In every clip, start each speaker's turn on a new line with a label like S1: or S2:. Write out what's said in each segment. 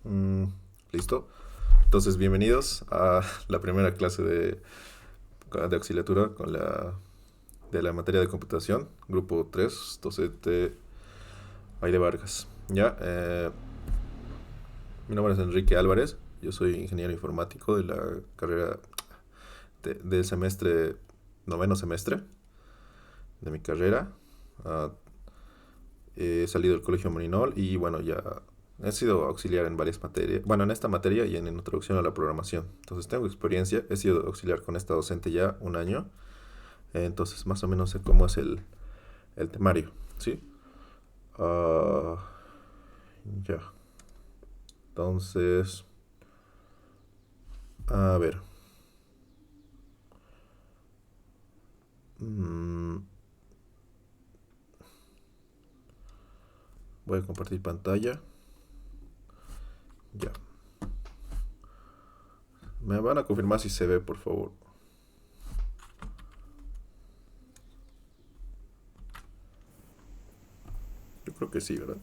S1: Mm, ¿Listo? Entonces, bienvenidos a la primera clase de auxiliatura de la materia de computación, grupo 3, docente Aide Vargas. Ya, mi nombre es Enrique Álvarez, yo soy ingeniero informático de la carrera del semestre, noveno semestre de mi carrera. Ah, He salido del colegio Morinol y bueno, ya he sido auxiliar en varias materias, bueno, en esta materia y en introducción a la programación. Entonces tengo experiencia, he sido auxiliar con esta docente ya un año, entonces más o menos sé cómo es el temario, ¿sí? Ah, ya, entonces, a ver, mm, voy a compartir pantalla, ya. Me van a confirmar si se ve, por favor. Yo creo que sí, ¿verdad?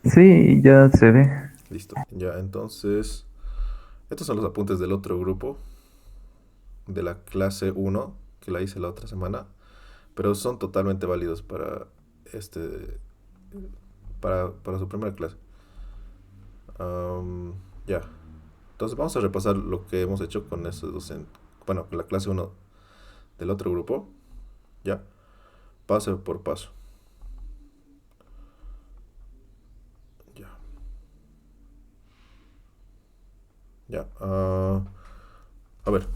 S2: Sí, ya se ve.
S1: Listo, ya, entonces, estos son los apuntes del otro grupo, de la clase uno que la hice la otra semana, pero son totalmente válidos este para su primera clase. Ya. Entonces vamos a repasar lo que hemos hecho con esos docentes. Bueno, con la clase uno del otro grupo. Ya. Paso por paso. Ya. Ya. A ver.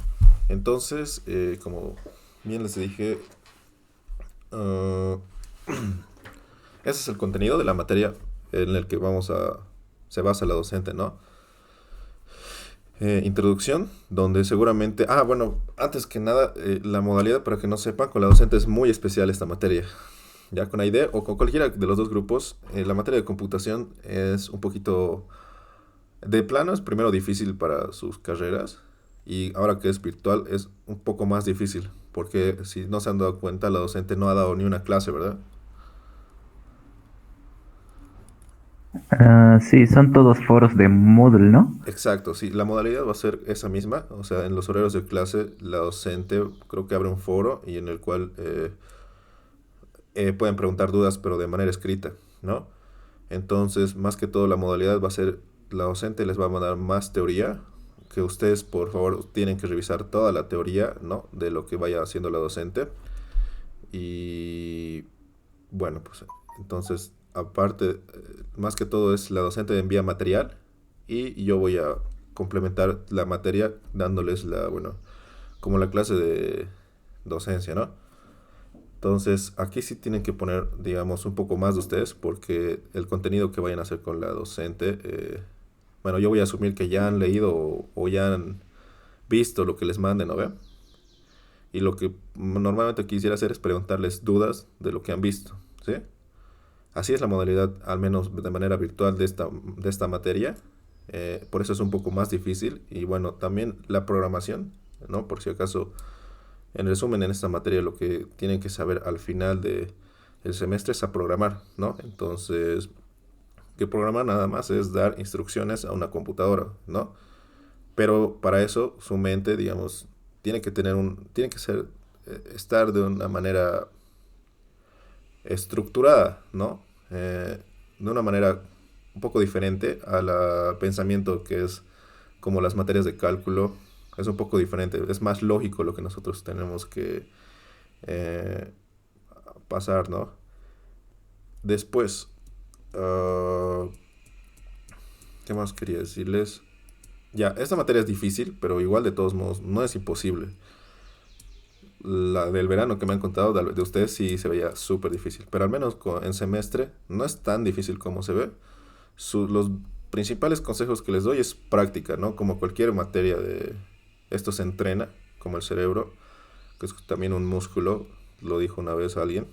S1: Entonces, como bien les dije, ah, ese es el contenido de la materia en el que se basa la docente, ¿no? Introducción, donde seguramente... Ah, bueno, antes que nada, la modalidad, para que no sepan, con la docente es muy especial esta materia. Ya con AID o con cualquiera de los dos grupos, la materia de computación es un poquito... De plano es primero difícil para sus carreras y ahora que es virtual es un poco más difícil, porque si no se han dado cuenta, la docente no ha dado ni una clase, ¿verdad?
S2: Sí, son todos foros de Moodle, ¿no?
S1: Exacto, sí, la modalidad va a ser esa misma, o sea, en los horarios de clase la docente creo que abre un foro y en el cual pueden preguntar dudas, pero de manera escrita, ¿no? Entonces, más que todo, la modalidad va a ser, la docente les va a mandar más teoría, que ustedes, por favor, tienen que revisar toda la teoría, ¿no? De lo que vaya haciendo la docente. Y bueno, pues entonces, aparte, más que todo es la docente envía material y yo voy a complementar la materia dándoles bueno, como la clase de docencia, ¿no? Entonces, aquí sí tienen que poner, digamos, un poco más de ustedes porque el contenido que vayan a hacer con la docente, bueno, yo voy a asumir que ya han leído o ya han visto lo que les manden, ¿no ve? Y lo que normalmente quisiera hacer es preguntarles dudas de lo que han visto, ¿sí? Así es la modalidad, al menos de manera virtual, de esta materia. Por eso es un poco más difícil. Y bueno, también la programación, ¿no? Por si acaso, en resumen, en esta materia lo que tienen que saber al final el semestre es a programar, ¿no? Entonces, que programar nada más es dar instrucciones a una computadora, ¿no? Pero para eso su mente, digamos, tiene que ser, estar de una manera estructurada, ¿no? De una manera un poco diferente al pensamiento que es como las materias de cálculo. Es un poco diferente, es más lógico lo que nosotros tenemos que eh, pasar, ¿no? Después, uh, ¿qué más quería decirles? Ya, esta materia es difícil, pero igual de todos modos no es imposible. La del verano que me han contado de ustedes sí se veía súper difícil, pero al menos en semestre no es tan difícil como se ve. Los principales consejos que les doy es práctica, ¿no? Como cualquier materia de esto se entrena, como el cerebro, que es también un músculo, lo dijo una vez alguien,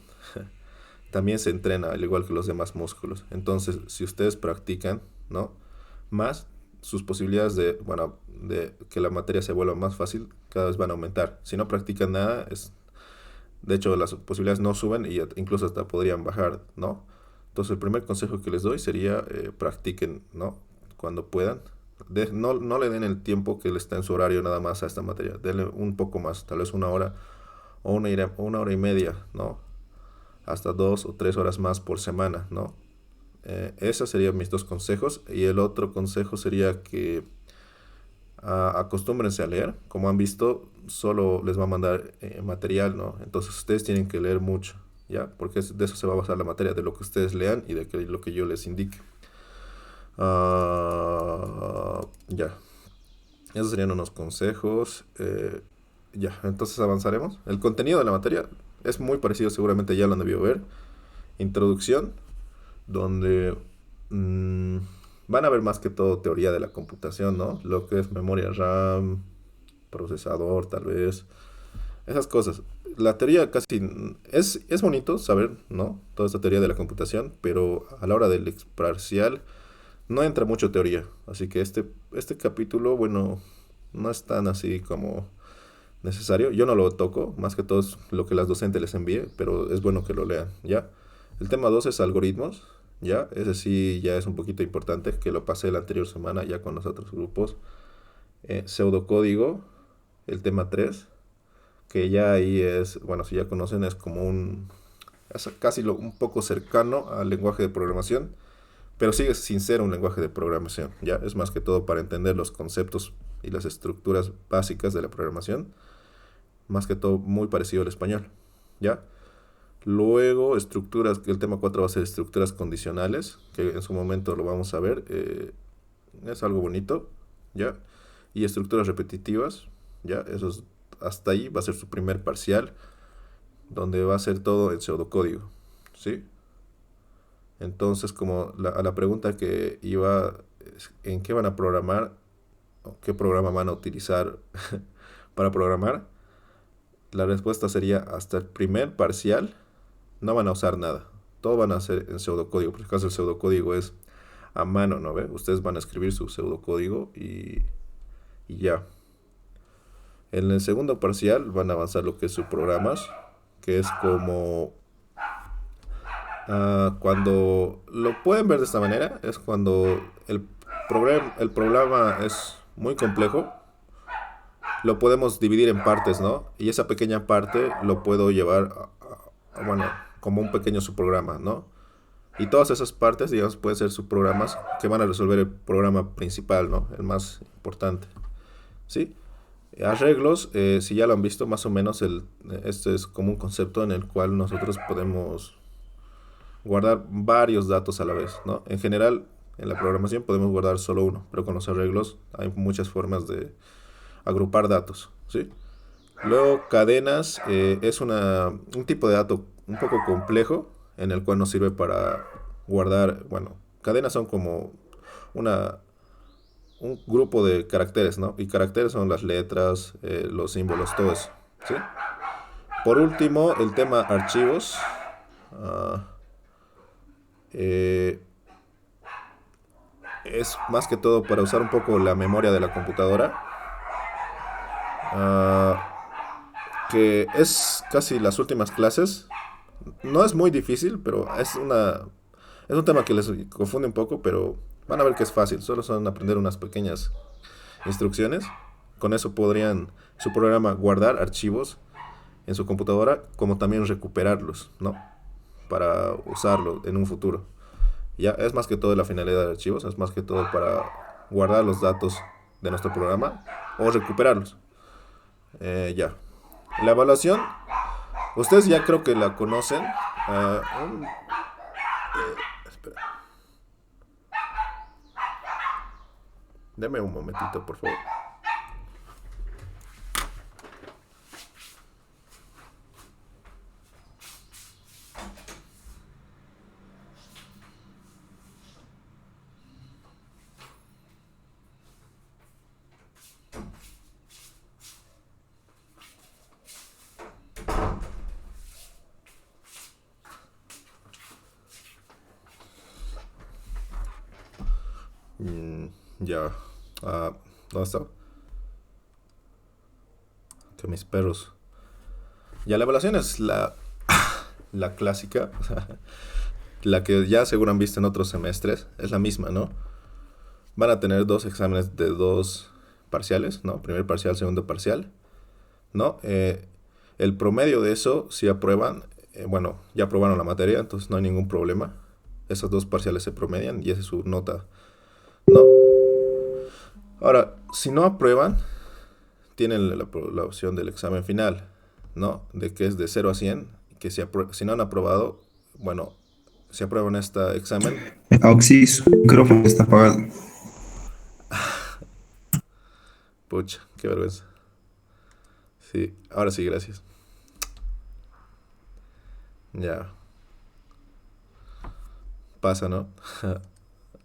S1: también se entrena al igual que los demás músculos. Entonces, si ustedes practican, ¿no? Más, sus posibilidades bueno, de que la materia se vuelva más fácil cada vez van a aumentar. Si no practican nada, de hecho las posibilidades no suben y incluso hasta podrían bajar, ¿no? Entonces el primer consejo que les doy sería practiquen, ¿no? cuando puedan. No le den el tiempo que le está en su horario nada más a esta materia. Denle un poco más, tal vez una hora o una hora y media, ¿no? Hasta 2 o 3 horas más por semana, ¿no? Esos serían mis dos consejos. Y el otro consejo sería que acostúmbrense a leer. Como han visto, solo les va a mandar material, ¿no? Entonces ustedes tienen que leer mucho, ¿ya? Porque de eso se va a basar la materia, de lo que ustedes lean y de lo que yo les indique. Ya, esos serían unos consejos. Ya, entonces avanzaremos. El contenido de la materia es muy parecido, seguramente ya lo han debido ver. Introducción, donde mm, van a ver más que todo teoría de la computación, ¿no? Lo que es memoria RAM, procesador, tal vez. Esas cosas. La teoría casi es bonito saber, ¿no? Toda esta teoría de la computación, pero a la hora del parcial no entra mucho teoría. Así que este capítulo, bueno, no es tan así como necesario. Yo no lo toco, más que todo es lo que las docentes les envíe, pero es bueno que lo lean, ¿ya? El tema 2 es algoritmos, ¿ya? Ese sí ya es un poquito importante, que lo pasé la anterior semana ya con los otros grupos. Pseudocódigo, el tema 3 que ya ahí es, bueno, si ya conocen, es como es casi un poco cercano al lenguaje de programación, pero sigue sin ser un lenguaje de programación, ¿ya? Es más que todo para entender los conceptos y las estructuras básicas de la programación, más que todo muy parecido al español, ¿ya? Luego, estructuras, que el tema 4 va a ser estructuras condicionales, que en su momento lo vamos a ver, es algo bonito, ¿ya? Y estructuras repetitivas, ¿ya? Hasta ahí va a ser su primer parcial, donde va a ser todo en pseudocódigo, ¿sí? Entonces, como a la pregunta que iba, ¿en qué van a programar? ¿O qué programa van a utilizar para programar? La respuesta sería, hasta el primer parcial no van a usar nada. Todo van a hacer en pseudocódigo. Por caso el pseudocódigo es a mano, ¿no ve? Ustedes van a escribir su pseudocódigo y ya. En el segundo parcial van a avanzar lo que es sus programas, que es como cuando lo pueden ver de esta manera, es cuando el programa es muy complejo, lo podemos dividir en partes, ¿no? Y esa pequeña parte lo puedo llevar, bueno, como un pequeño subprograma, ¿no? Y todas esas partes, digamos, pueden ser subprogramas que van a resolver el programa principal, ¿no? El más importante, ¿sí? Arreglos, si ya lo han visto, más o menos este es como un concepto en el cual nosotros podemos guardar varios datos a la vez, ¿no? En general, en la programación podemos guardar solo uno, pero con los arreglos hay muchas formas de agrupar datos, ¿sí? Luego, cadenas es un tipo de dato un poco complejo en el cual nos sirve para guardar, bueno, cadenas son como una, un grupo de caracteres, ¿no? Y caracteres son las letras, los símbolos, todo eso, ¿sí? Por último, el tema archivos. ah, eh, es más que todo para usar un poco la memoria de la computadora. ah, que es casi las últimas clases. No es muy difícil, pero es un tema que les confunde un poco, pero van a ver que es fácil. Solo son aprender unas pequeñas instrucciones. Con eso podrían su programa guardar archivos en su computadora, como también recuperarlos, ¿no? Para usarlo en un futuro. Ya es más que todo la finalidad de archivos, es más que todo para guardar los datos de nuestro programa o recuperarlos. Ya. La evaluación, ustedes ya creo que la conocen. Espera, deme un momentito, por favor. Ya. ¿Dónde está? Que mis perros. Ya, la evaluación es la clásica, o sea, la que ya seguro han visto en otros semestres, es la misma, ¿no? van a tener dos exámenes de dos parciales, ¿no? Primer parcial, segundo parcial, ¿no? El promedio de eso, si aprueban, bueno, ya aprobaron la materia, entonces no hay ningún problema. Esos dos parciales se promedian y esa es su nota, ¿no? Ahora, si no aprueban, tienen la opción del examen final, ¿no? De que es de 0 a 100, que si no han aprobado, bueno, si aprueban este examen,
S3: Auxi, su micrófono está apagado.
S1: pucha, qué vergüenza. Sí, ahora sí, gracias. Ya, pasa, ¿no?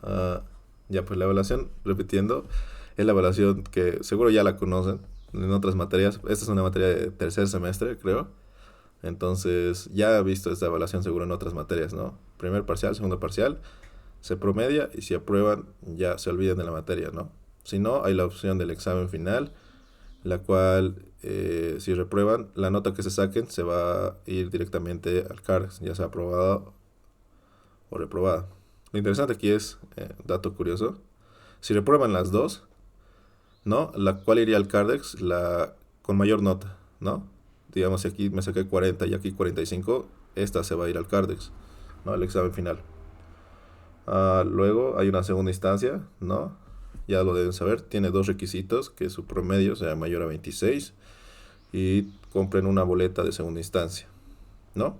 S1: Ah, ya, pues la evaluación, repitiendo, es la evaluación que seguro ya la conocen en otras materias. Esta es una materia de tercer semestre, creo. Entonces, ya he visto esta evaluación seguro en otras materias, ¿no? Primer parcial, segundo parcial, se promedia y si aprueban, ya se olvidan de la materia, ¿no? Si no, hay la opción del examen final, la cual, si reprueban, la nota que se saquen se va a ir directamente al CARES, ya sea aprobada o reprobada. Lo interesante aquí es, dato curioso, si reprueban las dos, ¿no? La cual iría al Cardex, la con mayor nota, ¿no? Digamos, si aquí me saqué 40 y aquí 45, esta se va a ir al Cardex, ¿no? El examen final. Luego hay una segunda instancia, ¿no? Ya lo deben saber, tiene dos requisitos, que su promedio sea mayor a 26 y compren una boleta de segunda instancia, ¿no?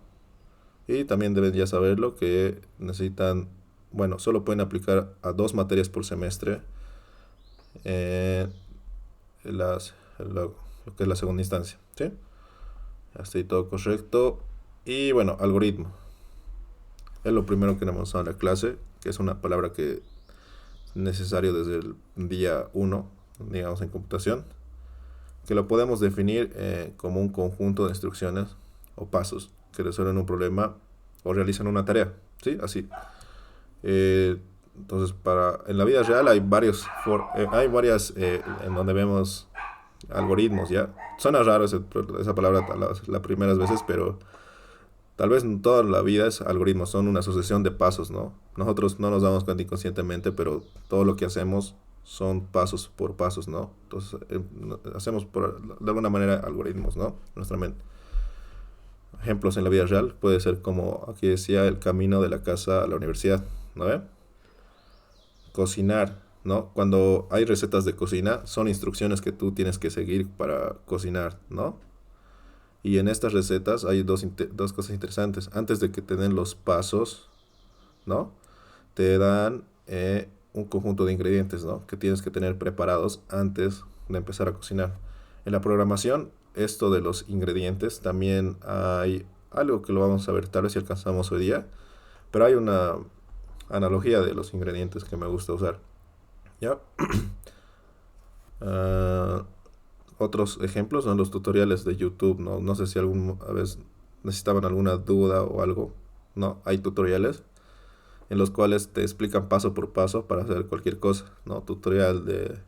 S1: Y también deben ya saberlo que necesitan, bueno, solo pueden aplicar a dos materias por semestre eh, lo que es la segunda instancia, ¿sí? Hasta ahí todo correcto. Y bueno, algoritmo. Es lo primero que hemos usado en la clase, que es una palabra que es necesario desde el día 1, digamos, en computación, que lo podemos definir como un conjunto de instrucciones o pasos que resuelven un problema o realizan una tarea, ¿sí? Así. Eh, entonces, en la vida real hay hay varias en donde vemos algoritmos, ¿ya? Suena raro esa palabra las primeras veces, pero tal vez en toda la vida es algoritmos, son una sucesión de pasos, ¿no? Nosotros no nos damos cuenta inconscientemente, pero todo lo que hacemos son pasos por pasos, ¿no? Entonces, hacemos de alguna manera algoritmos, ¿no? Nuestra mente. Ejemplos en la vida real puede ser como aquí decía el camino de la casa a la universidad, ¿no ve? Cocinar, ¿no? Cuando hay recetas de cocina, son instrucciones que tú tienes que seguir para cocinar, ¿no? Y en estas recetas hay dos cosas interesantes. Antes de que te den los pasos, ¿no? Te dan un conjunto de ingredientes, ¿no? Que tienes que tener preparados antes de empezar a cocinar. En la programación, esto de los ingredientes, también hay algo que lo vamos a ver tal vez si alcanzamos hoy día, pero hay una analogía de los ingredientes que me gusta usar. ¿Ya? Ah, otros ejemplos son los tutoriales de YouTube, ¿no? No sé si alguna vez necesitaban alguna duda o algo, ¿no? Hay tutoriales en los cuales te explican paso por paso para hacer cualquier cosa, ¿no? Tutorial de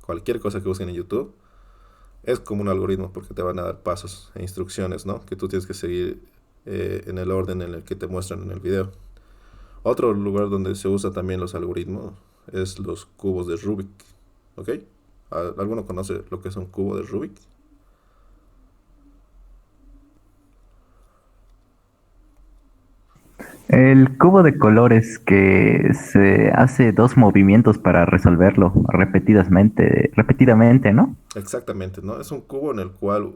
S1: cualquier cosa que busquen en YouTube. Es como un algoritmo porque te van a dar pasos e instrucciones, ¿no? Que tú tienes que seguir en el orden en el que te muestran en el video. Otro lugar donde se usa también los algoritmos es los cubos de Rubik, ¿ok? ¿Alguno conoce lo que es un cubo de Rubik?
S2: El cubo de colores que se hace dos movimientos para resolverlo repetidamente, ¿no?
S1: Exactamente, ¿no? Es un cubo en el cual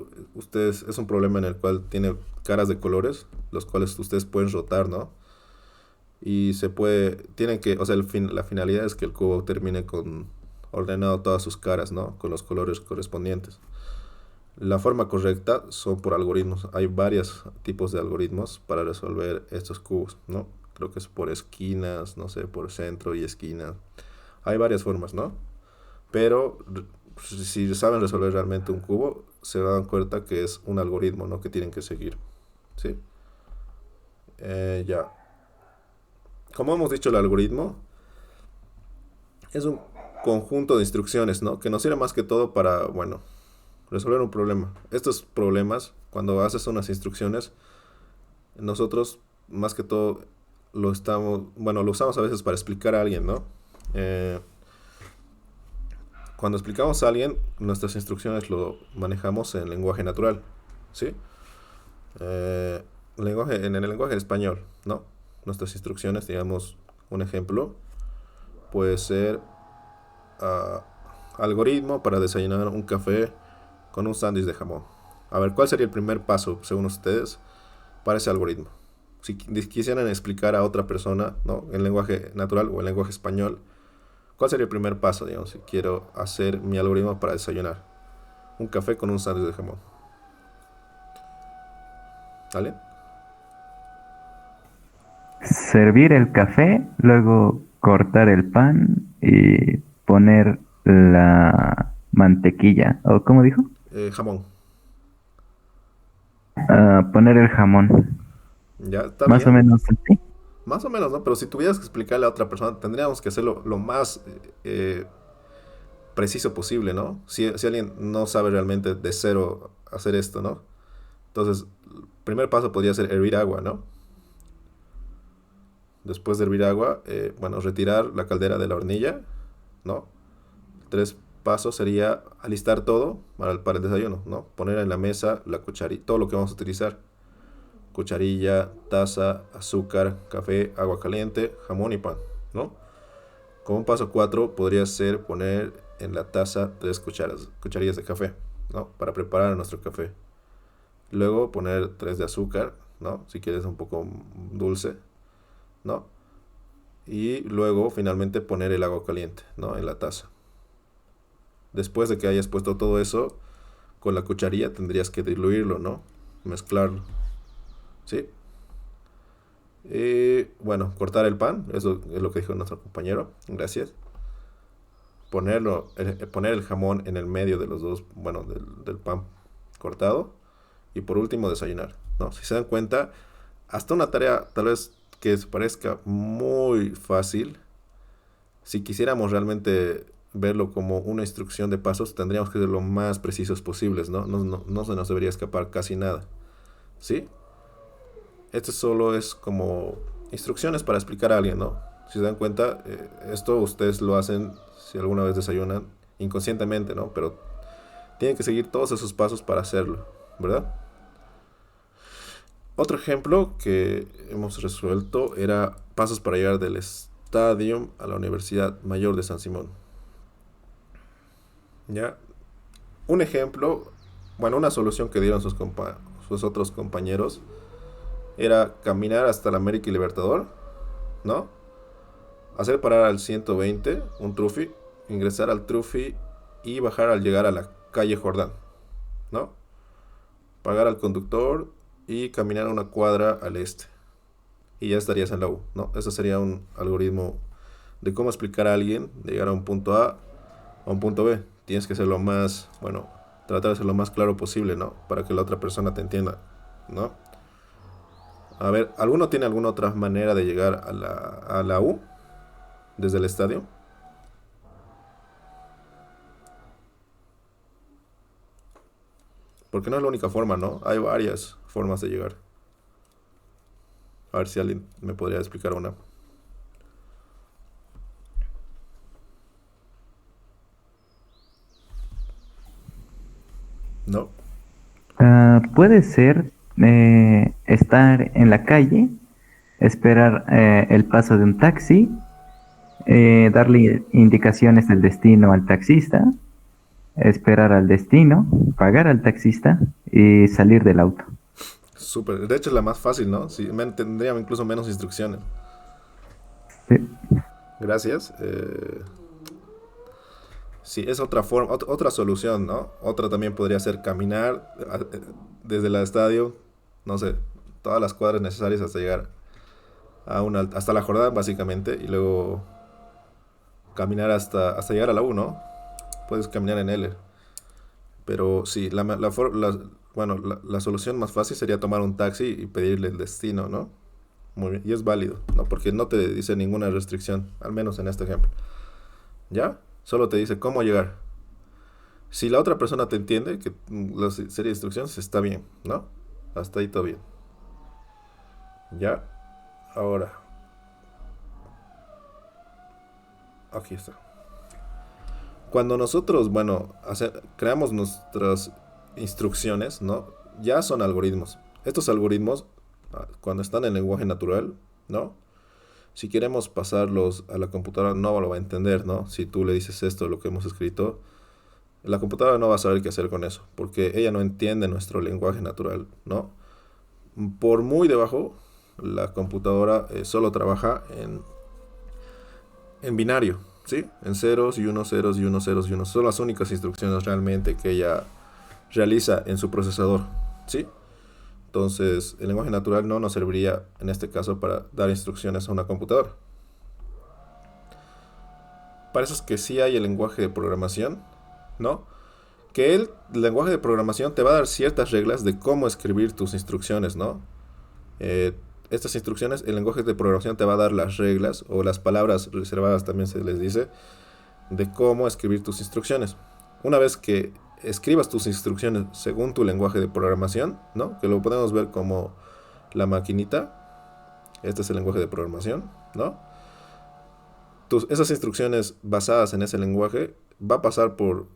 S1: es un problema en el cual tiene caras de colores, los cuales ustedes pueden rotar, ¿no? Y o sea, la finalidad es que el cubo termine ordenado todas sus caras, ¿no? Con los colores correspondientes. La forma correcta son por algoritmos. Hay varios tipos de algoritmos para resolver estos cubos, ¿no? Creo que es por esquinas, no sé, por centro y esquina. Hay varias formas, ¿no? Pero si saben resolver realmente un cubo, se dan cuenta que es un algoritmo, ¿no? Que tienen que seguir, ¿sí? Ya. Como hemos dicho, el algoritmo es un conjunto de instrucciones, ¿no? Que nos sirve más que todo para, bueno, resolver un problema. Estos problemas, cuando haces unas instrucciones, nosotros más que todo lo usamos a veces para explicar a alguien, ¿no? cuando explicamos a alguien, nuestras instrucciones lo manejamos en lenguaje natural, ¿sí? En el lenguaje español, ¿no? Nuestras instrucciones, digamos, un ejemplo, puede ser ah, algoritmo para desayunar un café con un sándwich de jamón. A ver, ¿cuál sería el primer paso, según ustedes, para ese algoritmo? Si quisieran explicar a otra persona, ¿no? En lenguaje natural o en lenguaje español, ¿cuál sería el primer paso, digamos, si quiero hacer mi algoritmo para desayunar? Un café con un sándwich de jamón. ¿Vale?
S2: Servir el café, luego cortar el pan y poner la mantequilla. ¿O cómo dijo?
S1: Jamón.
S2: Poner el jamón.
S1: Ya, está
S2: Más o
S1: bien.
S2: menos así.
S1: Más o menos, ¿no? Pero si tuvieras que explicarle a otra persona, tendríamos que hacerlo lo más preciso posible, ¿no? Si alguien no sabe realmente de cero hacer esto, ¿no? Entonces, el primer paso podría ser hervir agua, ¿no? Después de hervir agua, bueno, retirar la caldera de la hornilla, ¿no? Tres pasos sería alistar todo para el desayuno, ¿no? Poner en la mesa la cucharilla, todo lo que vamos a utilizar. Cucharilla, taza, azúcar, café, agua caliente, jamón y pan, ¿no? Como un paso 4 podría ser poner en la taza 3 cucharillas de café, ¿no? Para preparar nuestro café. Luego poner 3 de azúcar, ¿no? Si quieres un poco dulce, ¿no? Y luego finalmente poner el agua caliente, ¿no? En la taza. Después de que hayas puesto todo eso, con la cucharilla tendrías que diluirlo, ¿no? Mezclarlo, ¿sí? Y bueno, cortar el pan, eso es lo que dijo nuestro compañero, gracias. Poner el jamón en el medio de los dos, bueno, del pan cortado. Y por último, desayunar, ¿no? Si se dan cuenta, hasta una tarea tal vez que se parezca muy fácil, si quisiéramos realmente verlo como una instrucción de pasos, tendríamos que ser lo más precisos posibles, ¿no? No se nos debería escapar casi nada, ¿sí? Esto solo es como instrucciones para explicar a alguien, ¿no? Si se dan cuenta, esto ustedes lo hacen si alguna vez desayunan inconscientemente, ¿no? Pero tienen que seguir todos esos pasos para hacerlo, ¿verdad? Otro ejemplo que hemos resuelto era pasos para llegar del estadio a la Universidad Mayor de San Simón. ¿Ya? Un ejemplo, bueno, una solución que dieron sus otros compañeros era caminar hasta la América y Libertador, ¿no? Hacer parar al 120, un trufi, ingresar al trufi y bajar al llegar a la calle Jordán, ¿no? Pagar al conductor y caminar una cuadra al este. Y ya estarías en la U, ¿no? Eso sería un algoritmo de cómo explicar a alguien de llegar a un punto a un punto B. Tienes que ser lo más, bueno, tratar de ser lo más claro posible, ¿no? Para que la otra persona te entienda, ¿no? A ver, ¿alguno tiene alguna otra manera de llegar a la U desde el estadio? Porque no es la única forma, ¿no? Hay varias formas de llegar. A ver si alguien me podría explicar una. ¿No?
S2: Puede ser estar en la calle, esperar el paso de un taxi, darle indicaciones del destino al taxista, esperar al destino, pagar al taxista y salir del auto.
S1: Súper. De hecho es la más fácil, ¿no? Sí, tendría incluso menos instrucciones.
S2: Sí.
S1: Gracias. Sí, es otra forma, otra solución, ¿no? Otra también podría ser caminar desde el estadio, no sé, todas las cuadras necesarias hasta llegar hasta la jornada, básicamente, y luego caminar hasta llegar a la U, ¿no? Puedes caminar en L. Pero sí, bueno, la solución más fácil sería tomar un taxi y pedirle el destino, ¿no? Muy bien, y es válido, ¿no? Porque no te dice ninguna restricción, al menos en este ejemplo. ¿Ya? Solo te dice cómo llegar. Si la otra persona te entiende, que la serie de instrucciones está bien, ¿no? Hasta ahí todo bien. Ya, ahora, aquí está. Cuando nosotros, bueno, creamos nuestras instrucciones, ¿no? Ya son algoritmos. Estos algoritmos, cuando están en lenguaje natural, ¿no? Si queremos pasarlos a la computadora, no lo va a entender, ¿no? Si tú le dices esto, lo que hemos escrito, la computadora no va a saber qué hacer con eso, porque ella no entiende nuestro lenguaje natural, ¿no? Por muy debajo, la computadora solo trabaja en binario, ¿sí? En ceros y unos, ceros y unos, ceros y unos. Son las únicas instrucciones realmente que ella realiza en su procesador, ¿sí? Entonces, el lenguaje natural no nos serviría en este caso para dar instrucciones a una computadora. Para eso es que sí hay el lenguaje de programación, ¿no? Que el lenguaje de programación te va a dar ciertas reglas de cómo escribir tus instrucciones, ¿no? Eh, Estas instrucciones, el lenguaje de programación te va a dar las reglas o las palabras reservadas también se les dice de cómo escribir tus instrucciones. Una vez que escribas tus instrucciones según tu lenguaje de programación, ¿no? Que lo podemos ver como la maquinita. Este es el lenguaje de programación, ¿no? Esas instrucciones basadas en ese lenguaje va a pasar por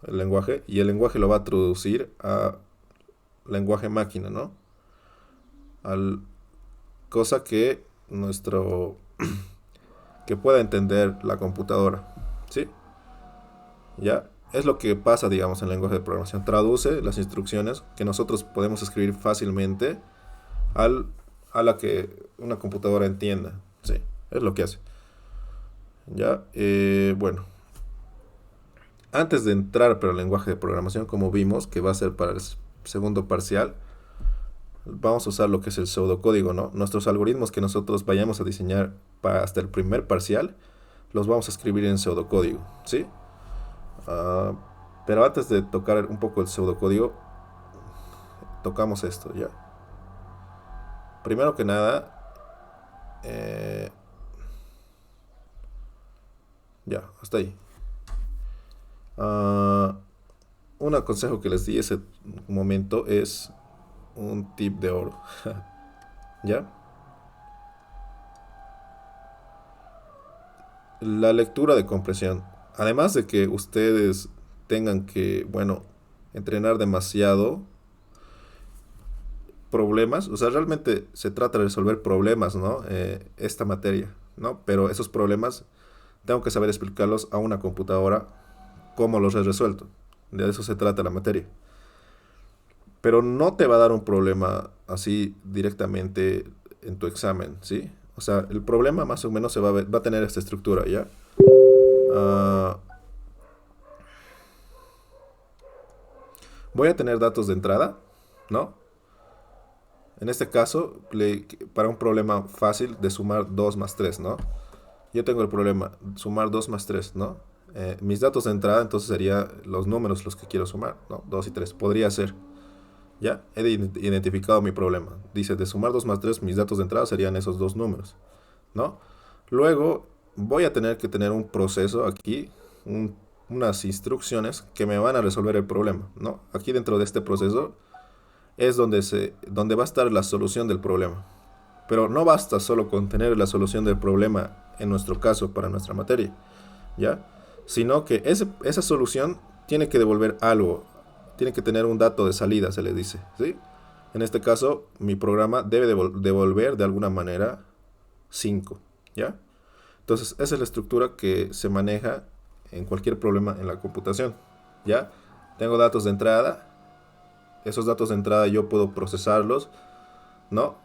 S1: el lenguaje y el lenguaje lo va a traducir a lenguaje máquina, ¿no? Al, cosa que que pueda entender la computadora, ¿sí? Ya es lo que pasa, digamos, en el lenguaje de programación. Traduce las instrucciones que nosotros podemos escribir fácilmente al, a la que una computadora entienda, ¿sí? Es lo que hace. Ya, bueno, antes de entrar para el lenguaje de programación, como vimos, que va a ser para el segundo parcial, vamos a usar lo que es el pseudocódigo, ¿no? Nuestros algoritmos que nosotros vayamos a diseñar para hasta el primer parcial, los vamos a escribir en pseudocódigo, ¿sí? Uh, pero antes de tocar un poco el pseudocódigo, tocamos esto, ¿ya? Primero que nada, ya, hasta ahí. Uh, un consejo que les di ese momento es un tip de oro, ¿ya? La lectura de compresión. Además de que ustedes tengan que, bueno, entrenar demasiado problemas, o sea, realmente se trata de resolver problemas, ¿no? Esta materia, ¿no? Pero esos problemas tengo que saber explicarlos a una computadora cómo los he resuelto. De eso se trata la materia. Pero no te va a dar un problema así directamente en tu examen, ¿sí? O sea, el problema más o menos va a tener esta estructura, ¿ya? Uh, Voy a tener datos de entrada, ¿no? En este caso, para un problema fácil de sumar 2 más 3, ¿no? Yo tengo el problema, sumar 2 más 3, ¿no? Mis datos de entrada entonces serían los números los que quiero sumar, ¿no? 2 y 3, podría ser. ¿Ya? He identificado mi problema. Dice, de sumar 2 más 3, mis datos de entrada serían esos dos números, ¿no? Luego voy a tener que tener un proceso aquí, unas instrucciones que me van a resolver el problema, ¿no? Aquí dentro de este proceso es donde va a estar la solución del problema. Pero no basta solo con tener la solución del problema, en nuestro caso, para nuestra materia, ¿ya? Sino que esa solución tiene que devolver algo, tiene que tener un dato de salida, se le dice, ¿sí? En este caso, mi programa debe devolver de alguna manera 5, ¿ya? Entonces, esa es la estructura que se maneja en cualquier problema en la computación, ¿ya? Tengo datos de entrada, esos datos de entrada yo puedo procesarlos, ¿no?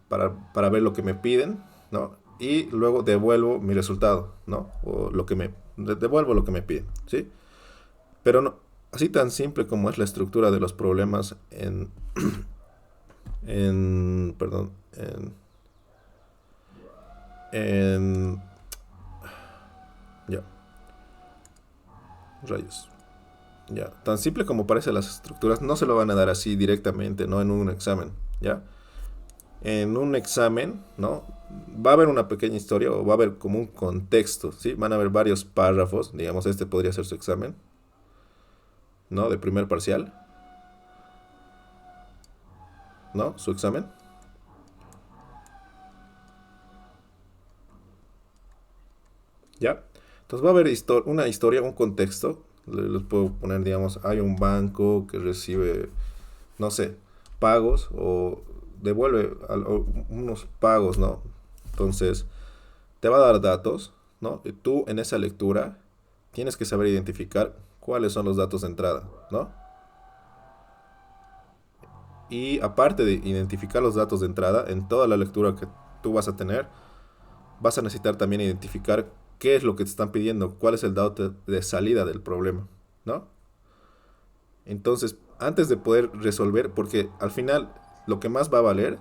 S1: Para ver lo que me piden, ¿no? Y luego devuelvo mi resultado, ¿no? O devuelvo lo que me piden, ¿sí? Pero no, así tan simple como es la estructura de los problemas perdón, en, ya, rayos. Ya, tan simple como parece las estructuras, no se lo van a dar así directamente, ¿no? En un examen, ¿ya? En un examen, ¿no? Va a haber una pequeña historia o va a haber como un contexto, ¿sí? Van a haber varios párrafos, digamos, este podría ser su examen, ¿no? De primer parcial, ¿no? Su examen. ¿Ya? Entonces va a haber una historia, un contexto. Les puedo poner, digamos, hay un banco que recibe, no sé, pagos o devuelve unos pagos, ¿no? Entonces te va a dar datos, ¿no? Y tú en esa lectura tienes que saber identificar cuáles son los datos de entrada, ¿no? Y aparte de identificar los datos de entrada, en toda la lectura que tú vas a tener, vas a necesitar también identificar qué es lo que te están pidiendo, cuál es el dato de salida del problema, ¿no? Entonces, antes de poder resolver, porque al final lo que más va a valer,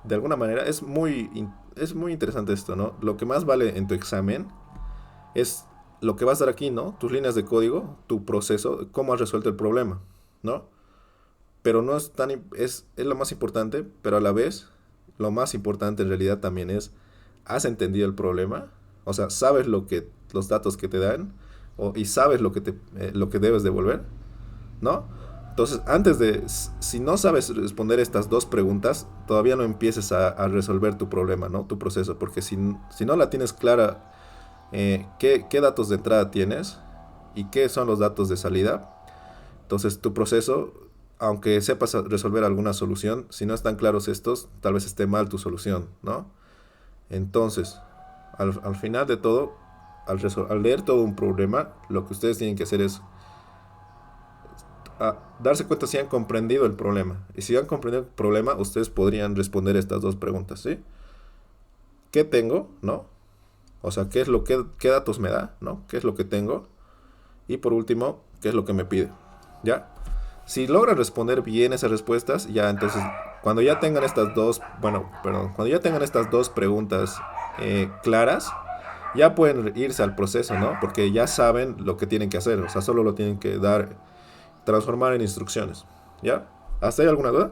S1: de alguna manera, es muy interesante esto, ¿no? Lo que más vale en tu examen es lo que vas a dar aquí, ¿no? Tus líneas de código, tu proceso, cómo has resuelto el problema, ¿no? Pero no es tan, es lo más importante, pero a la vez, lo más importante en realidad también es, ¿has entendido el problema? O sea, ¿sabes los datos que te dan? Y sabes lo que debes devolver, ¿no? Entonces, si no sabes responder estas dos preguntas, todavía no empieces a resolver tu problema, ¿no? Tu proceso, porque si no la tienes clara, qué datos de entrada tienes y qué son los datos de salida, entonces tu proceso, aunque sepas resolver alguna solución, si no están claros estos, tal vez esté mal tu solución, ¿no? Entonces, al final de todo, al leer todo un problema, lo que ustedes tienen que hacer es darse cuenta si han comprendido el problema. Y si han comprendido el problema, ustedes podrían responder estas dos preguntas, ¿sí? ¿Qué tengo, no? O sea, qué datos me da, ¿no? ¿Qué es lo que tengo? Y por último, ¿qué es lo que me pide? ¿Ya? Si logran responder bien esas respuestas, ya entonces, cuando ya tengan estas dos, bueno, perdón, cuando ya tengan estas dos preguntas claras, ya pueden irse al proceso, ¿no? Porque ya saben lo que tienen que hacer, o sea, solo lo tienen que transformar en instrucciones, ¿ya? ¿Hasta ahí alguna duda?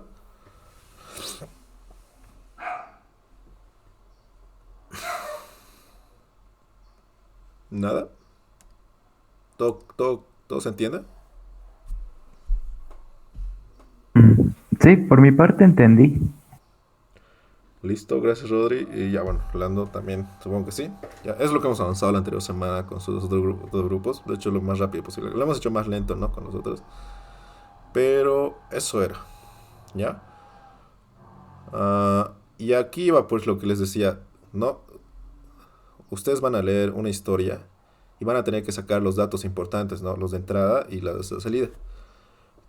S1: ¿Nada? ¿Todo se entiende?
S2: Mm, sí, por mi parte entendí.
S1: Listo, gracias Rodri. Y ya bueno, Lando también, supongo que sí. Ya, es lo que hemos avanzado la anterior semana con sus dos grupos. De hecho, lo más rápido posible. Lo hemos hecho más lento, ¿no? Con nosotros. Pero eso era, ¿ya? Y aquí va pues lo que les decía, ¿no? Ustedes van a leer una historia y van a tener que sacar los datos importantes, ¿no? Los de entrada y los de salida.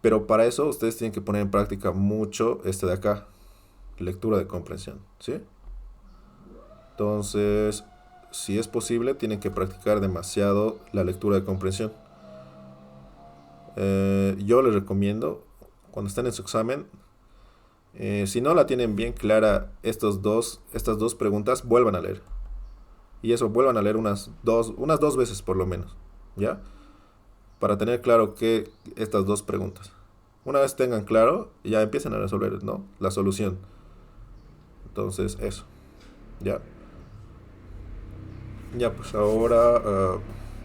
S1: Pero para eso ustedes tienen que poner en práctica mucho este de acá, lectura de comprensión, ¿sí? Entonces, si es posible, tienen que practicar demasiado la lectura de comprensión. Yo les recomiendo, cuando estén en su examen, si no la tienen bien clara estas dos preguntas, vuelvan a leer. Y eso, vuelvan a leer unas dos veces por lo menos, ¿ya? Para tener claro que estas dos preguntas. Una vez tengan claro, ya empiecen a resolver, ¿no? La solución. Entonces, eso, ¿ya? Ya, pues ahora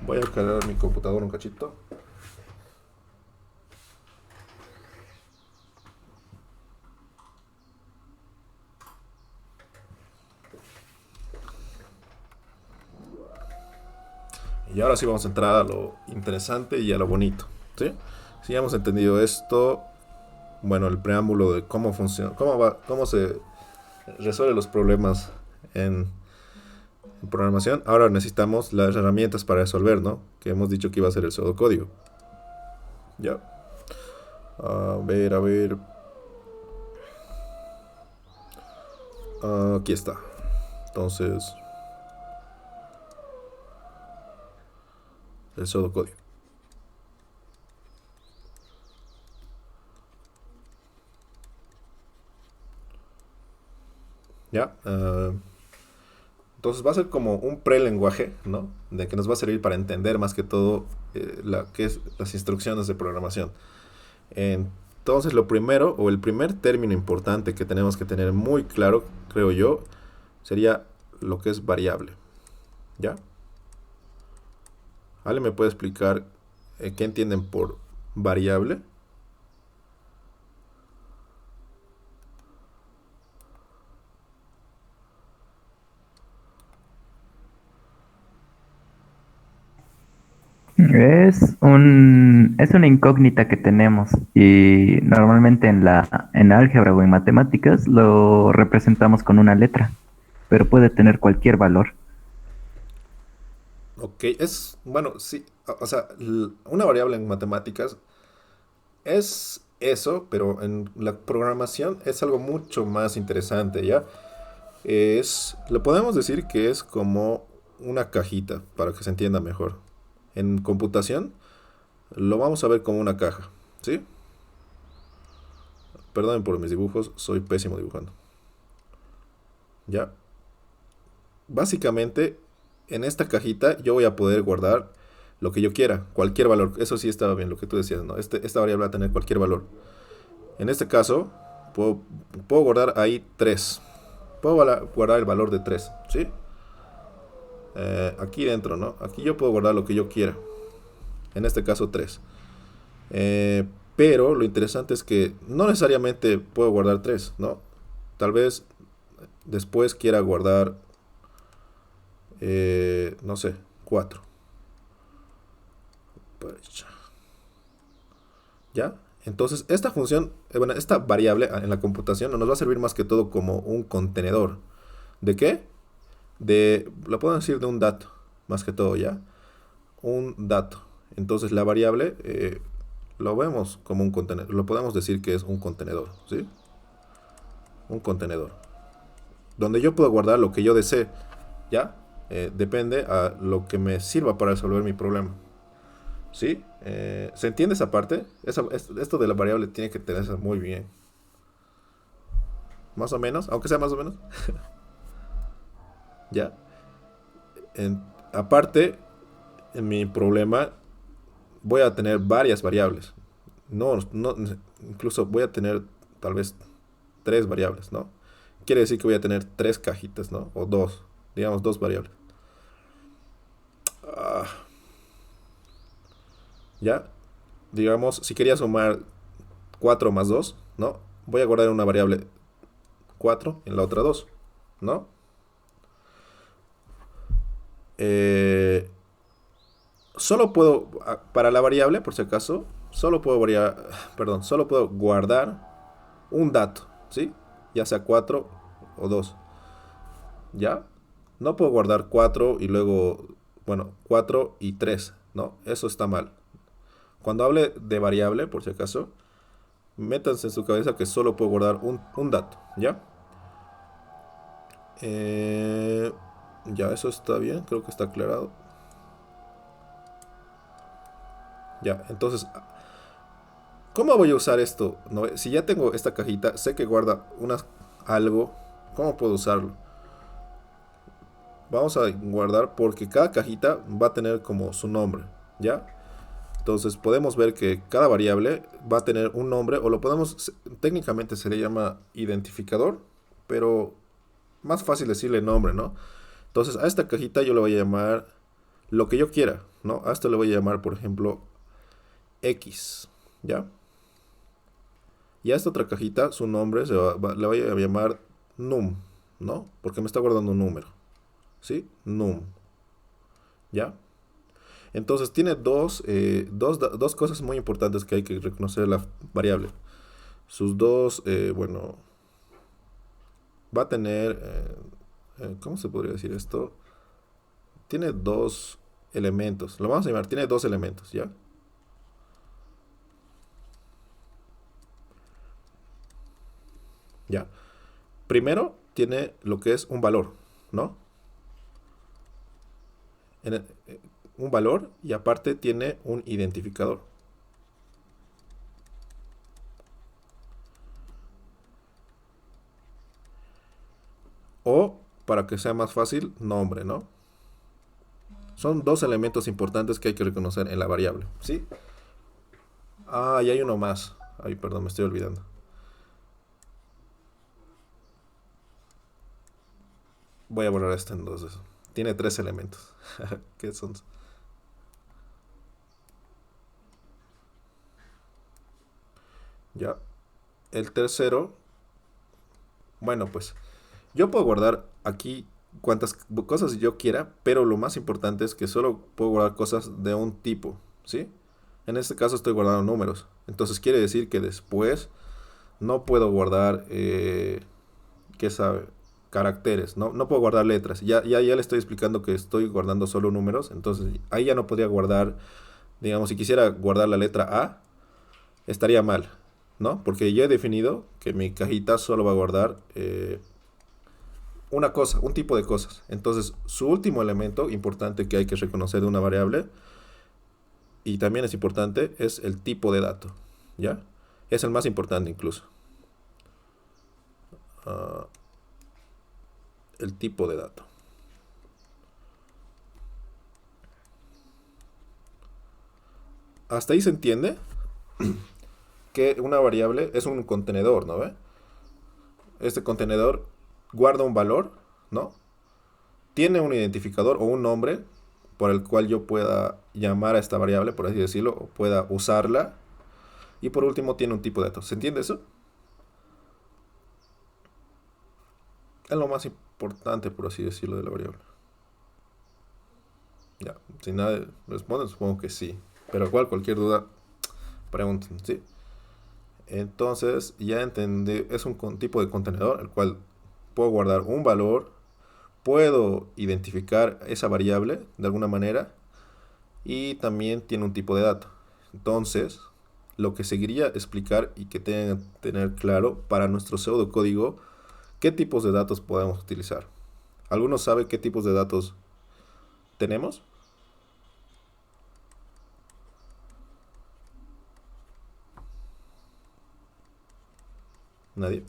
S1: voy a cargar mi computadora un cachito. Y ahora sí vamos a entrar a lo interesante y a lo bonito, ¿sí? Si ya hemos entendido esto, bueno, el preámbulo de cómo funciona, cómo se resuelven los problemas en programación, ahora necesitamos las herramientas para resolver, ¿no? Que hemos dicho que iba a ser el pseudocódigo. Ya. A ver. Aquí está. Entonces, el pseudocódigo. ¿Ya? Entonces va a ser como un prelenguaje, ¿no? De que nos va a servir para entender más que todo qué es las instrucciones de programación. Entonces lo primero, o el primer término importante que tenemos que tener muy claro, creo yo, sería lo que es variable. ¿Ya? ¿Ale me puede explicar qué entienden por variable?
S2: Es una incógnita que tenemos y normalmente en álgebra o en matemáticas lo representamos con una letra, pero puede tener cualquier valor.
S1: Ok, bueno, sí, o sea, una variable en matemáticas es eso, pero en la programación es algo mucho más interesante, ¿ya? Le podemos decir que es como una cajita, para que se entienda mejor. En computación lo vamos a ver como una caja, ¿sí? Perdonen por mis dibujos, soy pésimo dibujando. ¿Ya? Básicamente, en esta cajita yo voy a poder guardar lo que yo quiera, cualquier valor. Eso sí estaba bien lo que tú decías, ¿no? Esta variable va a tener cualquier valor. En este caso, puedo, puedo guardar ahí 3. Puedo guardar el valor de 3, ¿sí? Aquí dentro, ¿no? Aquí yo puedo guardar lo que yo quiera. En este caso 3. Eh, pero lo interesante es que no necesariamente puedo guardar 3, ¿no? Tal vez después quiera guardar, no sé, 4. Pues, ¿ya? Entonces, esta función, bueno, esta variable en la computación nos va a servir más que todo como un contenedor. ¿De qué? Lo puedo decir de un dato, más que todo, ¿ya? Un dato. Entonces, la variable lo vemos como un contenedor. Lo podemos decir que es un contenedor, ¿sí? Un contenedor. Donde yo puedo guardar lo que yo desee, ¿ya? Depende a lo que me sirva para resolver mi problema. ¿Sí? ¿Se entiende esa parte? Esto de la variable tiene que tenerse muy bien. Más o menos, aunque sea más o menos. ¿Ya? Aparte, en mi problema voy a tener varias variables. No, incluso voy a tener tal vez 3 variables, ¿no? Quiere decir que voy a tener 3 cajitas, ¿no? O dos, digamos 2 variables. Ah, ¿ya? Digamos, si quería sumar 4 más 2, ¿no? Voy a guardar una variable 4 en la otra 2, ¿no? Eh, Solo puedo, para la variable, por si acaso, solo puedo perdón, solo puedo guardar un dato, ¿sí? Ya sea 4 o 2, ¿ya? No puedo guardar 4 y luego, bueno, 4 y 3, ¿no? Eso está mal. Cuando hable de variable, por si acaso, métanse en su cabeza que solo puedo guardar un dato, ¿ya? Eh, ya, eso está bien, creo que está aclarado. Ya, entonces, ¿cómo voy a usar esto? ¿No? Si ya tengo esta cajita, sé que guarda algo, ¿cómo puedo usarlo? Vamos a guardar porque cada cajita va a tener como su nombre, ¿ya? Entonces podemos ver que cada variable va a tener un nombre o técnicamente se le llama identificador, pero más fácil decirle nombre, ¿no? Entonces a esta cajita yo le voy a llamar lo que yo quiera, ¿no? A esto le voy a llamar, por ejemplo, X, ¿ya? Y a esta otra cajita, su nombre le voy a llamar num, ¿no? Porque me está guardando un número, ¿sí? Num, ¿ya? Entonces tiene dos cosas muy importantes que hay que reconocer en la variable. Sus dos, bueno, va a tener, ¿cómo se podría decir esto? Tiene dos elementos, lo vamos a llamar, tiene dos elementos, ¿ya? Ya. Primero tiene lo que es un valor, ¿no? Un valor y aparte tiene un identificador. O, para que sea más fácil, nombre, ¿no? Son dos elementos importantes que hay que reconocer en la variable, ¿sí? Ah, y hay uno más. Ay, perdón, me estoy olvidando. Voy a borrar esto entonces. Tiene 3 elementos. ¿Qué son? Ya. El tercero, bueno, pues yo puedo guardar aquí cuantas cosas yo quiera, pero lo más importante es que solo puedo guardar cosas de un tipo, ¿sí? En este caso estoy guardando números. Entonces quiere decir que después no puedo guardar, ¿qué sabe? Caracteres, ¿no? No puedo guardar letras. Ya le estoy explicando que estoy guardando solo números. Entonces ahí ya no podría guardar, digamos, si quisiera guardar la letra A, estaría mal, ¿no? Porque yo he definido que mi cajita solo va a guardar una cosa, un tipo de cosas. Entonces, su último elemento importante que hay que reconocer de una variable, y también es importante, es el tipo de dato, ¿ya? Es el más importante incluso. Ah, el tipo de dato. Hasta ahí se entiende que una variable es un contenedor, ¿no ve? Este contenedor guarda un valor, ¿no? Tiene un identificador o un nombre por el cual yo pueda llamar a esta variable, por así decirlo, o pueda usarla. Y por último tiene un tipo de datos. ¿Se entiende eso? Es lo más importante, por así decirlo, de la variable. Ya, si nadie responde, supongo que sí. Pero igual, cualquier duda, pregunten, ¿sí? Entonces, ya entendí, es un tipo de contenedor, el cual puedo guardar un valor, puedo identificar esa variable de alguna manera y también tiene un tipo de dato. Entonces, lo que seguiría explicar y que tengan que tener claro para nuestro pseudocódigo, qué tipos de datos podemos utilizar. ¿Alguno sabe qué tipos de datos tenemos? ¿Nadie?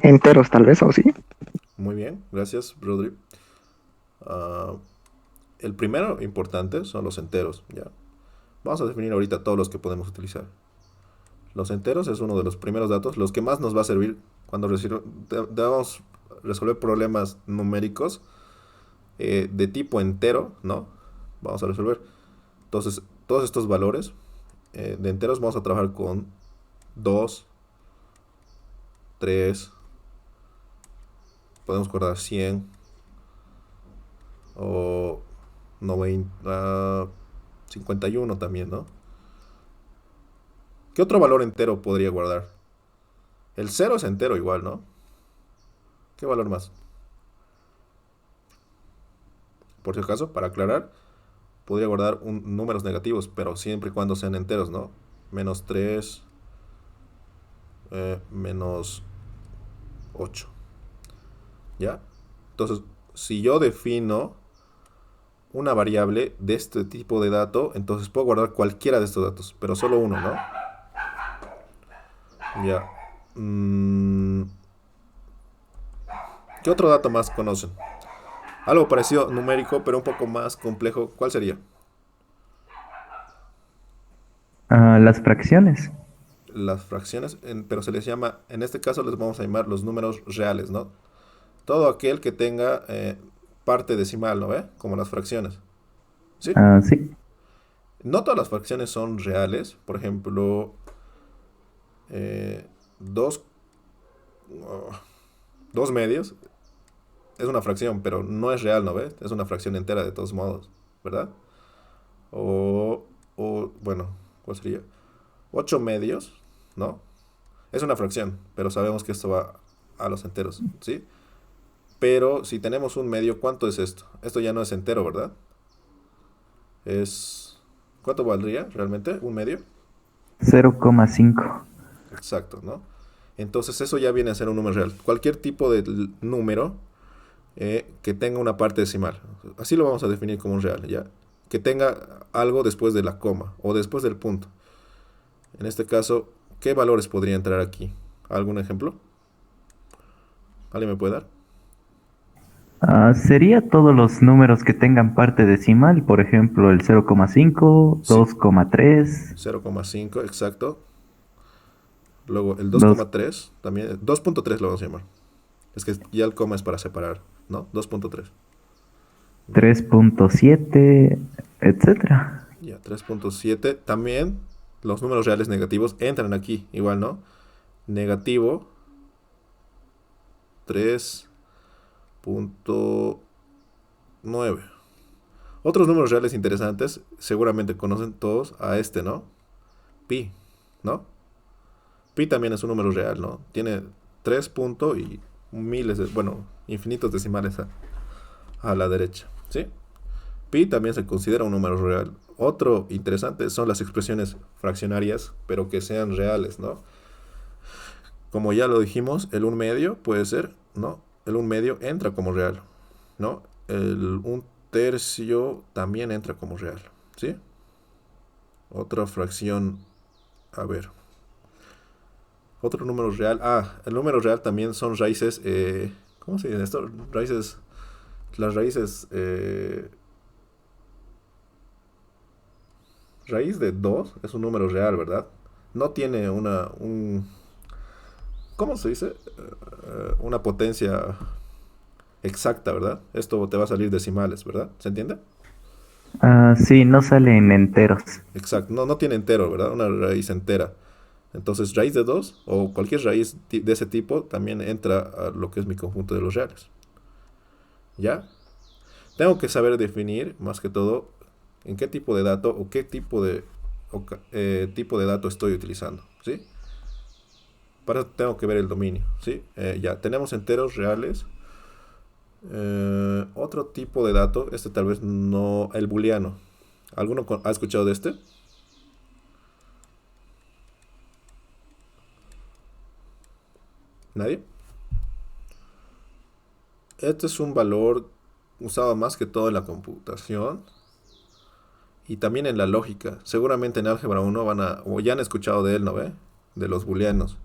S4: Enteros, tal vez, o sí.
S1: Muy bien, gracias, Rodri. Ah, el primero importante son los enteros, ¿ya? Vamos a definir ahorita todos los que podemos utilizar. Los enteros es uno de los primeros datos, los que más nos va a servir cuando debamos resolver problemas numéricos de tipo entero, ¿no? Vamos a resolver. Entonces, todos estos valores de enteros vamos a trabajar con 2, 3, podemos guardar 100 o 90, 51 también, ¿no? ¿Qué otro valor entero podría guardar? El cero es entero igual, ¿no? ¿Qué valor más? Por si acaso, para aclarar, podría guardar números negativos, pero siempre y cuando sean enteros, ¿no? Menos 3, menos 8. ¿Ya? Entonces, si yo defino una variable de este tipo de dato, entonces puedo guardar cualquiera de estos datos, pero solo uno, ¿no? Ya. ¿Qué otro dato más conocen? Algo parecido numérico, pero un poco más complejo. ¿Cuál sería?
S2: Las fracciones.
S1: Las fracciones, pero se les llama, en este caso les vamos a llamar los números reales, ¿no? Todo aquel que tenga parte decimal, ¿no ve? Como las fracciones. ¿Sí?
S2: Sí.
S1: No todas las fracciones son reales. Por ejemplo, eh, dos, oh, dos medios es una fracción, pero no es real, ¿no ves? Es una fracción entera de todos modos, ¿verdad? Bueno, ¿cuál sería? 8 medios, ¿no? Es una fracción, pero sabemos que esto va a los enteros, ¿sí? Pero si tenemos un medio, ¿cuánto es esto? Esto ya no es entero, ¿verdad? Es... ¿Cuánto valdría realmente un medio?
S2: 0,5.
S1: Exacto, ¿no? Entonces eso ya viene a ser un número real. Cualquier tipo de número que tenga una parte decimal. Así lo vamos a definir como un real, ¿ya? Que tenga algo después de la coma o después del punto. En este caso, ¿qué valores podría entrar aquí? ¿Algún ejemplo? ¿Alguien me puede dar?
S2: Sería todos los números que tengan parte decimal, por ejemplo, el 0,5,
S1: Sí,
S2: 2,3,
S1: 0,5, exacto. Luego el
S2: 2,
S1: 2,3, también 2,3 lo vamos a llamar. Es que ya el coma es para separar, ¿no? 2,3. Ya,
S2: 3,7, etcétera.
S1: ya, 3,7. También los números reales negativos entran aquí, igual, ¿no? Negativo 3.9. Otros números reales interesantes, seguramente conocen todos a este, ¿no? Pi, ¿no? Pi también es un número real, ¿no? Tiene 3 puntos y miles de, bueno, infinitos decimales a la derecha, ¿sí? Pi también se considera un número real. Otro interesante son las expresiones fraccionarias, pero que sean reales, ¿no? Como ya lo dijimos, el 1/2 puede ser, ¿no? El 1/2 entra como real, ¿no? El 1/3 también entra como real, ¿sí? Otra fracción, a ver. Otro número real. El número real también son raíces. ¿Cómo se dice esto? Raíces. Las raíces. Raíz de 2 es un número real, ¿verdad? No tiene ¿cómo se dice? Una potencia exacta, ¿verdad? Esto te va a salir decimales, ¿verdad? ¿Se entiende?
S2: Sí, no salen enteros.
S1: Exacto. No tiene entero, ¿verdad? Una raíz entera. Entonces, raíz de 2 o cualquier raíz de ese tipo también entra a lo que es mi conjunto de los reales. ¿Ya? Tengo que saber definir, más que todo, en qué tipo de dato o qué tipo de dato estoy utilizando, ¿sí? Para eso tengo que ver el dominio, ¿sí? Ya, tenemos enteros reales. Otro tipo de dato, este tal vez no, el booleano. ¿Alguno ha escuchado de este? ¿Nadie? Este es un valor usado más que todo en la computación y también en la lógica. Seguramente en álgebra 1 o ya han escuchado de él, ¿no ve? De los booleanos.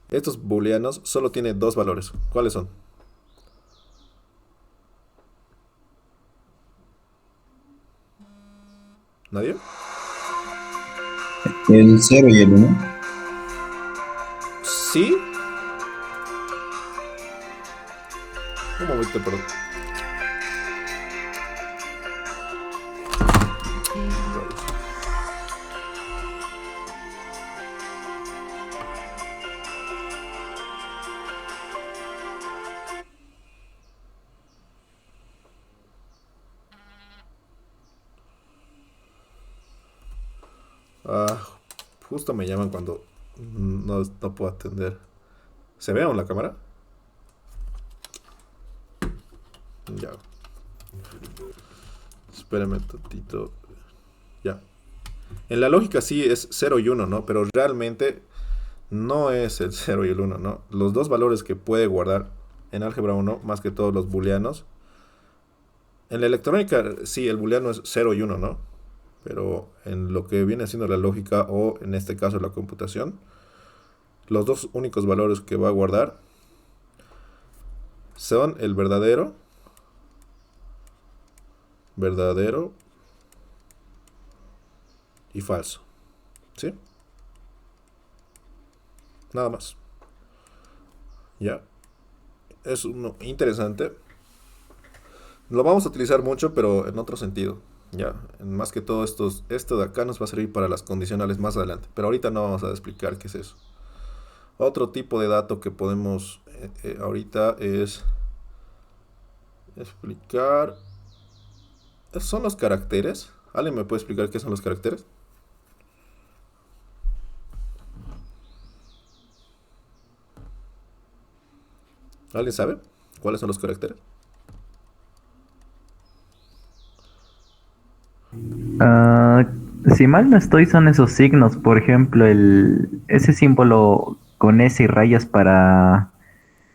S1: Estos booleanos solo tienen dos valores. ¿Cuáles son? ¿Nadie?
S3: El 0 y el 1.
S1: Sí. Un momento, perdón. Ah, justo me llaman cuando no puedo atender. ¿Se ve en la cámara? Ya. Espérame un tantito. Ya. En la lógica sí es 0 y 1, ¿no? Pero realmente no es el 0 y el 1, ¿no? Los dos valores que puede guardar en álgebra 1, más que todos los booleanos. En la electrónica sí, el booleano es 0 y 1, ¿no? Pero en lo que viene siendo la lógica o en este caso la computación, los dos únicos valores que va a guardar son el verdadero y falso, ¿sí? Nada más. Ya. Es uno interesante. Lo vamos a utilizar mucho, pero en otro sentido. Ya. Más que todo esto de acá nos va a servir para las condicionales más adelante. Pero ahorita no vamos a explicar qué es eso. Otro tipo de dato que podemos ahorita es explicar. Son los caracteres. ¿Alguien me puede explicar qué son los caracteres? ¿Alguien sabe cuáles son los caracteres?
S2: Ah, si mal no estoy, son esos signos. Por ejemplo, ese símbolo con S y rayas para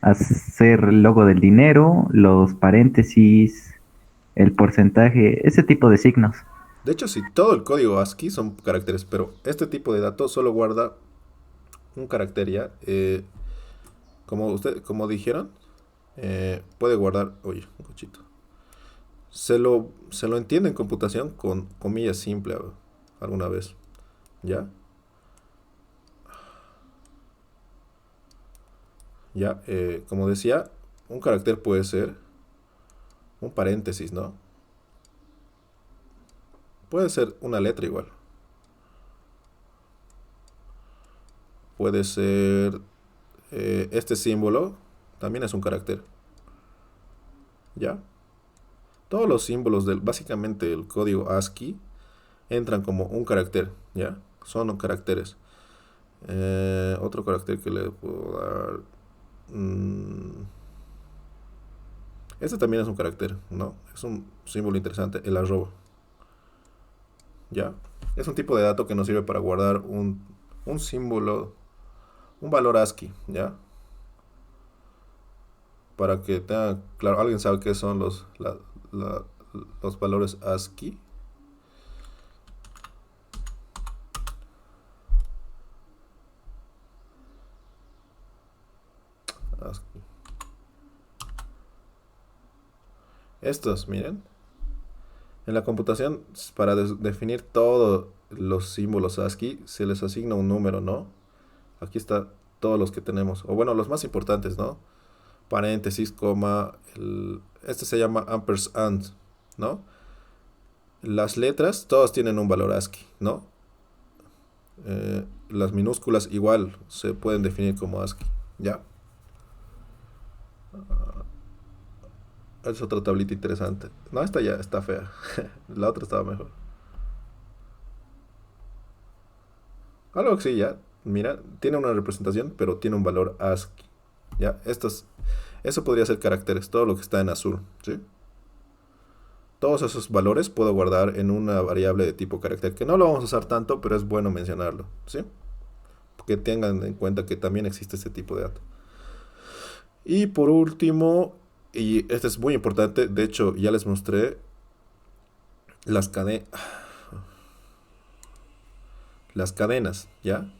S2: hacer el logo del dinero, los paréntesis, el porcentaje, ese tipo de signos.
S1: De hecho, sí, todo el código ASCII son caracteres, pero este tipo de datos solo guarda un carácter ya. Como dijeron, puede guardar, oye, un cochito. Se lo entiende en computación con comillas simple alguna vez, ¿ya? Ya, como decía, un carácter puede ser un paréntesis, ¿no? Puede ser una letra igual. Puede ser este símbolo también es un carácter, ¿ya? Todos los símbolos básicamente el código ASCII entran como un carácter, ¿ya? Son caracteres. Otro carácter que le puedo dar... este también es un carácter, ¿no? Es un símbolo interesante, el arroba, ¿ya? Es un tipo de dato que nos sirve para guardar un símbolo, un valor ASCII, ¿ya? Para que tenga claro, ¿alguien sabe qué son los valores ASCII? ASCII. Estos, miren. En la computación, para definir todos los símbolos ASCII, se les asigna un número, ¿no? Aquí está todos los que tenemos. O bueno, los más importantes, ¿no? Paréntesis, coma. Este se llama ampersand, ¿no? Las letras, todas tienen un valor ASCII, ¿no? Las minúsculas igual se pueden definir como ASCII, ¿ya? Es otra tablita interesante. No, esta ya está fea. La otra estaba mejor. Algo que sí, ya. Mira, tiene una representación, pero tiene un valor ASCII. Ya, eso podría ser caracteres, todo lo que está en azul, ¿sí? Todos esos valores puedo guardar en una variable de tipo carácter, que no lo vamos a usar tanto, pero es bueno mencionarlo, ¿sí? Que tengan en cuenta que también existe este tipo de dato. Y por último, y este es muy importante, de hecho ya les mostré las cadenas, ¿ya?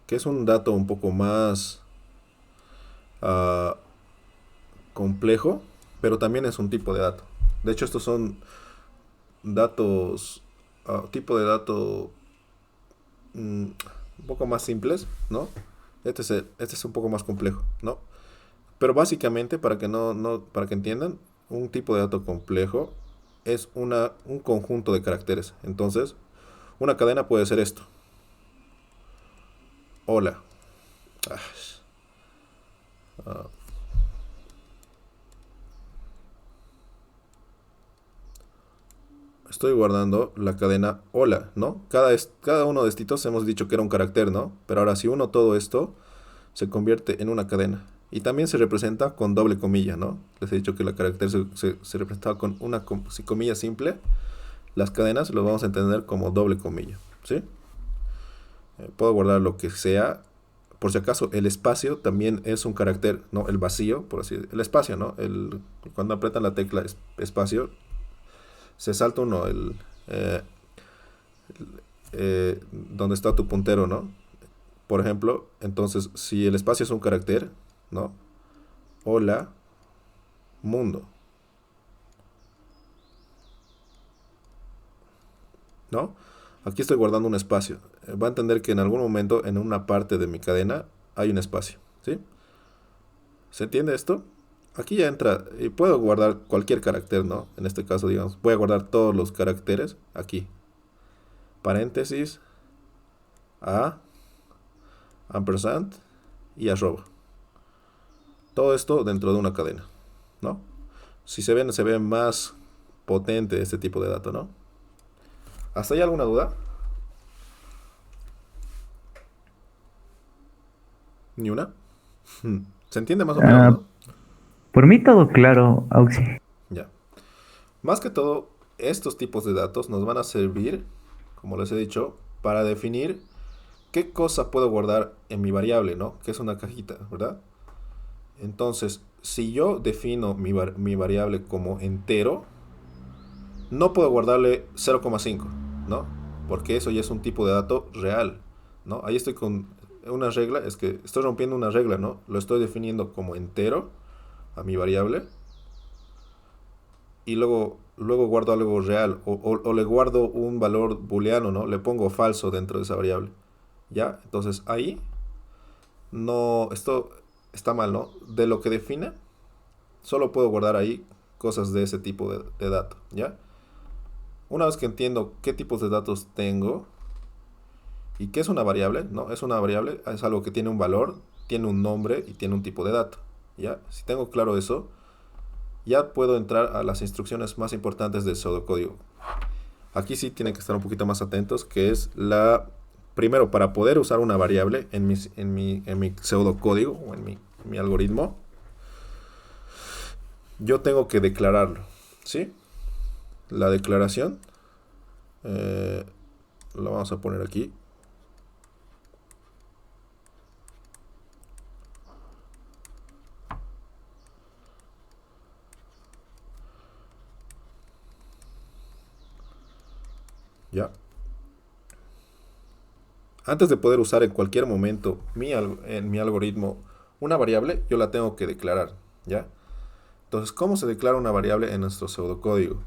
S1: Que es un dato un poco más complejo, pero también es un tipo de dato. De hecho, estos son datos, tipo de dato un poco más simples, ¿no? Este es un poco más complejo, ¿no? Pero básicamente, para que entiendan, un tipo de dato complejo es un conjunto de caracteres. Entonces, una cadena puede ser esto. Hola. Ah, estoy guardando la cadena hola, ¿no? Cada uno de estos hemos dicho que era un carácter, ¿no? Pero ahora si uno todo esto se convierte en una cadena. Y también se representa con doble comilla, ¿no? Les he dicho que la carácter se representaba con una comilla simple. Las cadenas lo vamos a entender como doble comilla, ¿sí? Puedo guardar lo que sea. Por si acaso, el espacio también es un carácter, ¿no? El vacío, por así decirlo. El espacio, ¿no? Cuando apretan la tecla espacio, se salta uno donde está tu puntero, ¿no? Por ejemplo, entonces, si el espacio es un carácter, ¿no? Hola, mundo, ¿no? Aquí estoy guardando un espacio. Va a entender que en algún momento, en una parte de mi cadena, hay un espacio, ¿sí? ¿Se entiende esto? Aquí ya entra, y puedo guardar cualquier carácter, ¿no? En este caso, digamos, voy a guardar todos los caracteres aquí. Paréntesis, a, ampersand y arroba. Todo esto dentro de una cadena, ¿no? Si se ve más potente este tipo de dato, ¿no? ¿Hasta ahí alguna duda? ¿Ni una? ¿Se entiende más o menos,
S2: Ah,
S1: no?
S2: por mí todo claro, Auxi.
S1: Ya. Más que todo, estos tipos de datos nos van a servir, como les he dicho, para definir qué cosa puedo guardar en mi variable, ¿no? Que es una cajita, ¿verdad? Entonces, si yo defino mi variable como entero, no puedo guardarle 0,5, ¿no? Porque eso ya es un tipo de dato real, ¿no? Ahí estoy con una regla, es que estoy rompiendo una regla, ¿no? Lo estoy definiendo como entero a mi variable y luego guardo algo real o le guardo un valor booleano, ¿no? Le pongo falso dentro de esa variable, ¿ya? Entonces ahí no, esto está mal, ¿no? De lo que defina, solo puedo guardar ahí cosas de ese tipo de dato, ¿ya? Una vez que entiendo qué tipos de datos tengo ¿Y qué es una variable? No, es una variable, es algo que tiene un valor, tiene un nombre y tiene un tipo de dato. ¿Ya? Si tengo claro eso, ya puedo entrar a las instrucciones más importantes del pseudocódigo. Aquí sí tienen que estar un poquito más atentos, que es primero, para poder usar una variable en mi pseudocódigo o en mi algoritmo, yo tengo que declararlo, ¿sí? La declaración, lo vamos a poner aquí. ¿Ya? Antes de poder usar en cualquier momento en mi algoritmo una variable, yo la tengo que declarar, ¿ya? Entonces, ¿cómo se declara una variable en nuestro pseudocódigo?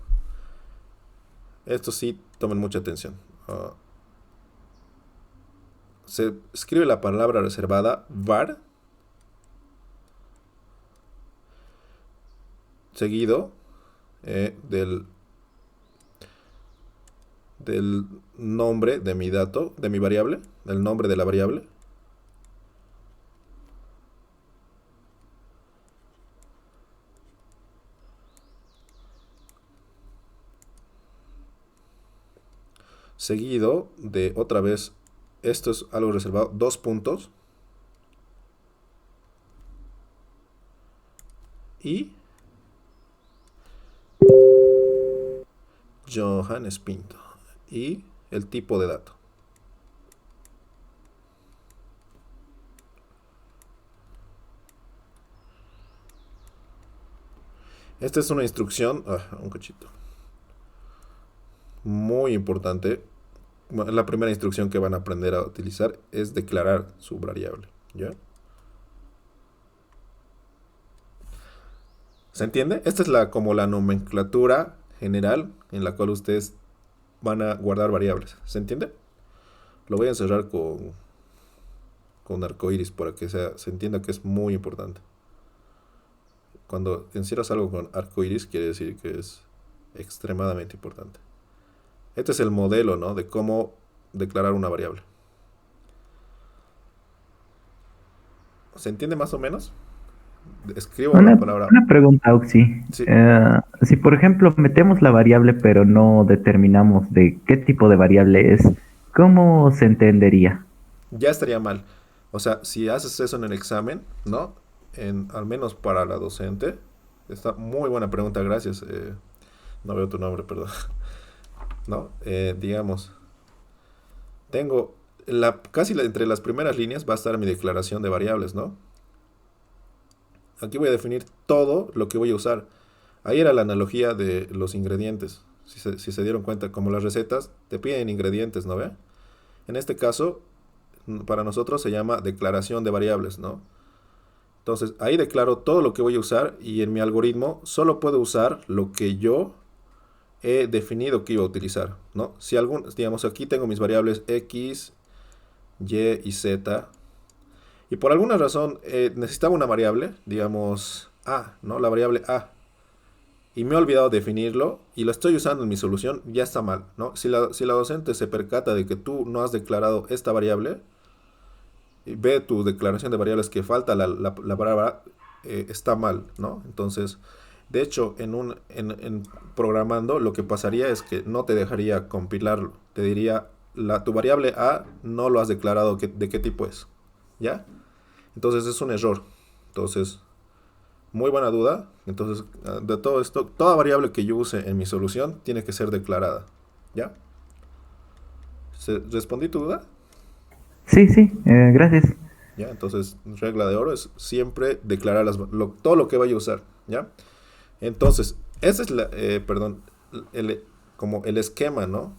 S1: Esto sí, tomen mucha atención. Se escribe la palabra reservada var, seguido del nombre de mi dato, de mi variable, del nombre de la variable. Seguido de otra vez, esto es algo reservado, 2 puntos. Y Johannes Pinto. Y el tipo de dato. Esta es una instrucción, un cachito, muy importante. La primera instrucción que van a aprender a utilizar es declarar su variable, ¿ya? ¿Se entiende? Esta es como la nomenclatura general en la cual ustedes van a guardar variables. ¿Se entiende? Lo voy a encerrar con arcoiris para que se entienda que es muy importante. Cuando encierras algo con arcoiris quiere decir que es extremadamente importante. Este es el modelo, ¿no?, de cómo declarar una variable. ¿Se entiende más o menos? Escribo la palabra.
S2: Una pregunta, Auxi.
S1: Sí,
S2: Si por ejemplo metemos la variable pero no determinamos de qué tipo de variable es, ¿cómo se entendería?
S1: ya estaría mal. O sea, si haces eso en el examen, ¿no? Al menos para la docente. Está muy buena pregunta, gracias. No veo tu nombre, perdón. ¿No? Digamos, tengo entre las primeras líneas va a estar mi declaración de variables, ¿no? Aquí voy a definir todo lo que voy a usar. Ahí era la analogía de los ingredientes. Si se dieron cuenta, como las recetas te piden ingredientes, ¿no ve? En este caso, para nosotros se llama declaración de variables, ¿no? Entonces, ahí declaro todo lo que voy a usar y en mi algoritmo solo puedo usar lo que yo he definido que iba a utilizar, ¿no? Digamos, aquí tengo mis variables X, Y y Z. Y por alguna razón necesitaba una variable, digamos A, ¿no? La variable A. Y me he olvidado definirlo y lo estoy usando en mi solución, ya está mal, ¿no? Si la docente se percata de que tú no has declarado esta variable, y ve tu declaración de variables que falta la palabra, está mal, ¿no? Entonces, de hecho, en programando lo que pasaría es que no te dejaría compilarlo. Te diría, tu variable A no lo has declarado de qué tipo es, ¿ya? Entonces es un error. Entonces, muy buena duda. Entonces, de todo esto, toda variable que yo use en mi solución tiene que ser declarada, ¿ya? ¿Respondí tu duda?
S2: Sí, sí, gracias.
S1: ¿Ya? Entonces, regla de oro es siempre declarar todo lo que vaya a usar, ¿ya? Entonces, ese es como el esquema, ¿no?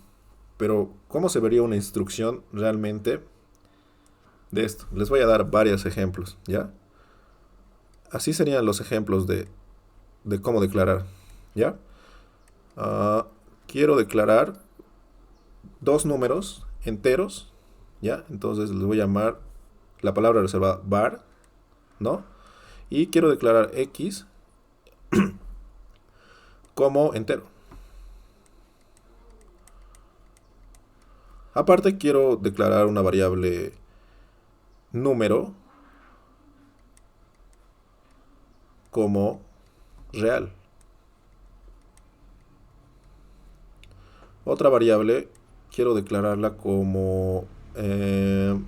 S1: Pero, ¿cómo se vería una instrucción realmente de esto? Les voy a dar varios ejemplos, ¿ya? Así serían los ejemplos de cómo declarar, ¿ya? Quiero declarar dos números enteros, ¿ya? Entonces les voy a llamar la palabra reservada var, ¿no? Y quiero declarar X como entero. Aparte, quiero declarar una variable número como real. Otra variable quiero declararla como... ¿qué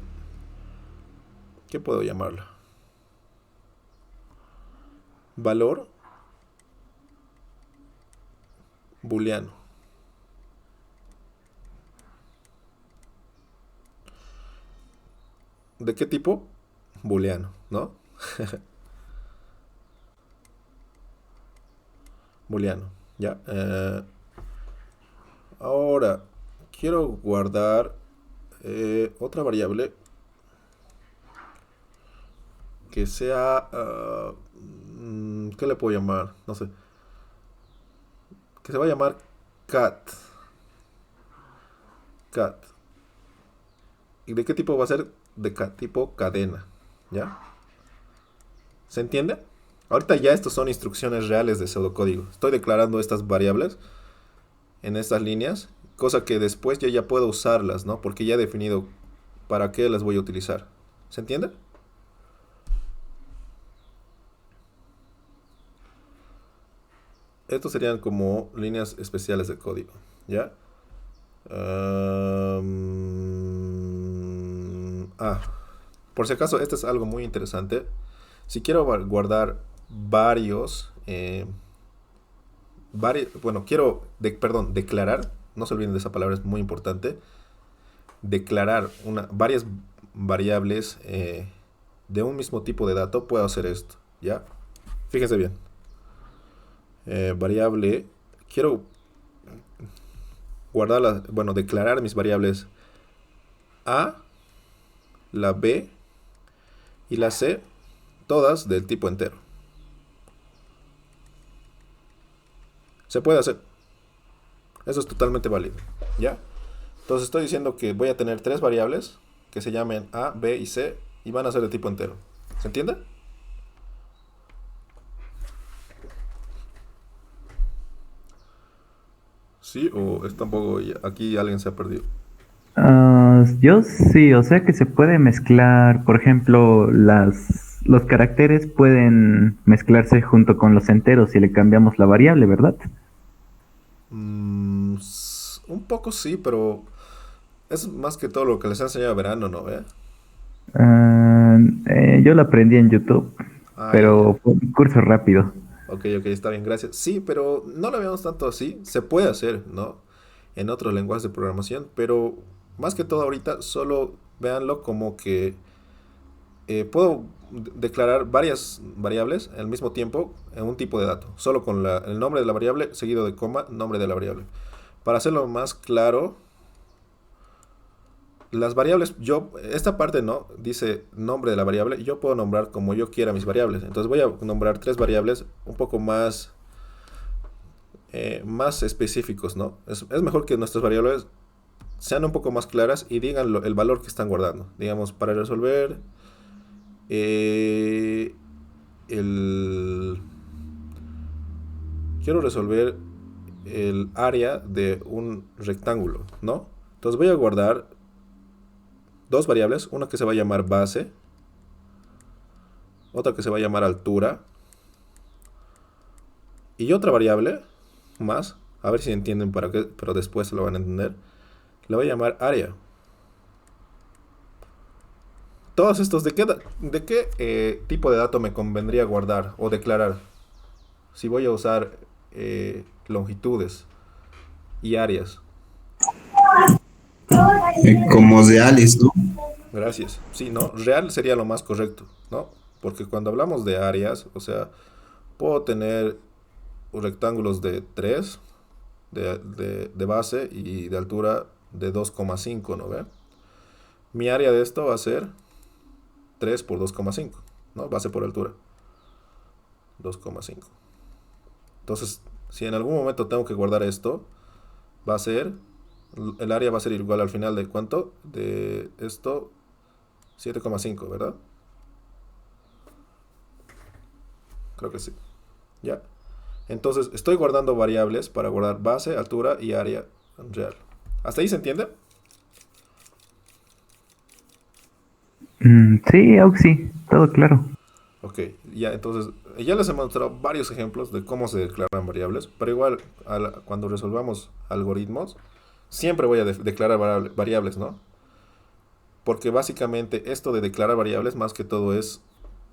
S1: puedo llamarla? Valor booleano. ¿De qué tipo? Booleano, ¿no? Booleano, ya. Ahora, quiero guardar otra variable que sea... ¿qué le puedo llamar? No sé. Que se va a llamar cat. Cat. ¿Y de qué tipo va a ser? De tipo cadena, ¿ya? ¿Se entiende? Ahorita ya estos son instrucciones reales de pseudocódigo. Estoy declarando estas variables en estas líneas, cosa que después yo ya puedo usarlas, ¿no? Porque ya he definido para qué las voy a utilizar. ¿Se entiende? Estos serían como líneas especiales de código, ¿ya? Por si acaso, esto es algo muy interesante. Si quiero guardar varios, declarar, no se olviden de esa palabra, es muy importante. Declarar varias variables de un mismo tipo de dato, puedo hacer esto, ¿ya? Fíjense bien. Variable, quiero declarar mis variables A, la B y la C, todas del tipo entero. Se puede hacer. Eso es totalmente válido, ¿ya? Entonces estoy diciendo que voy a tener tres variables que se llamen A, B y C y van a ser de tipo entero. ¿Se entiende? ¿Sí? ¿O es tampoco aquí alguien se ha perdido?
S2: Yo sí, o sea que se puede mezclar, por ejemplo, los caracteres pueden mezclarse junto con los enteros si le cambiamos la variable, ¿verdad?
S1: Un poco sí, pero es más que todo lo que les ha enseñado Verano, ¿no?
S2: Yo lo aprendí en YouTube,
S1: Ya, ya.
S2: pero fue un curso rápido.
S1: Ok, está bien, gracias. Sí, pero no lo veamos tanto así. Se puede hacer, ¿no? En otros lenguajes de programación, pero más que todo ahorita solo véanlo como que puedo declarar varias variables al mismo tiempo en un tipo de dato, solo con el nombre de la variable seguido de coma, nombre de la variable. Para hacerlo más claro, las variables, esta parte no, dice nombre de la variable, yo puedo nombrar como yo quiera mis variables. Entonces voy a nombrar tres variables un poco más específicos, ¿no? Es mejor que nuestras variables sean un poco más claras y digan el valor que están guardando. Digamos, para resolver eh, el... Quiero resolver el área de un rectángulo, ¿no? Entonces voy a guardar dos variables, una que se va a llamar base, otra que se va a llamar altura, y otra variable más, a ver si entienden para qué, pero después lo van a entender, la voy a llamar área. Todos estos, ¿de qué tipo de dato me convendría guardar o declarar? Si voy a usar longitudes y áreas.
S3: Como reales, ¿no?
S1: Gracias. Sí, ¿no? Real sería lo más correcto, ¿no? Porque cuando hablamos de áreas, o sea, puedo tener rectángulos de 3 de base y de altura de 2,5, ¿no ve? Mi área de esto va a ser 3 por 2,5, ¿no? Base por altura. 2,5. Entonces, si en algún momento tengo que guardar esto, va a ser, el área va a ser igual al final de ¿cuánto? De esto, 7,5, ¿verdad? Creo que sí. Ya. Entonces, estoy guardando variables para guardar base, altura y área real. ¿Hasta ahí se entiende?
S2: Sí, Auxi, todo claro.
S1: Ok, ya entonces, ya les he mostrado varios ejemplos de cómo se declaran variables, pero igual cuando resolvamos algoritmos, siempre voy a declarar variables, ¿no? Porque básicamente esto de declarar variables más que todo es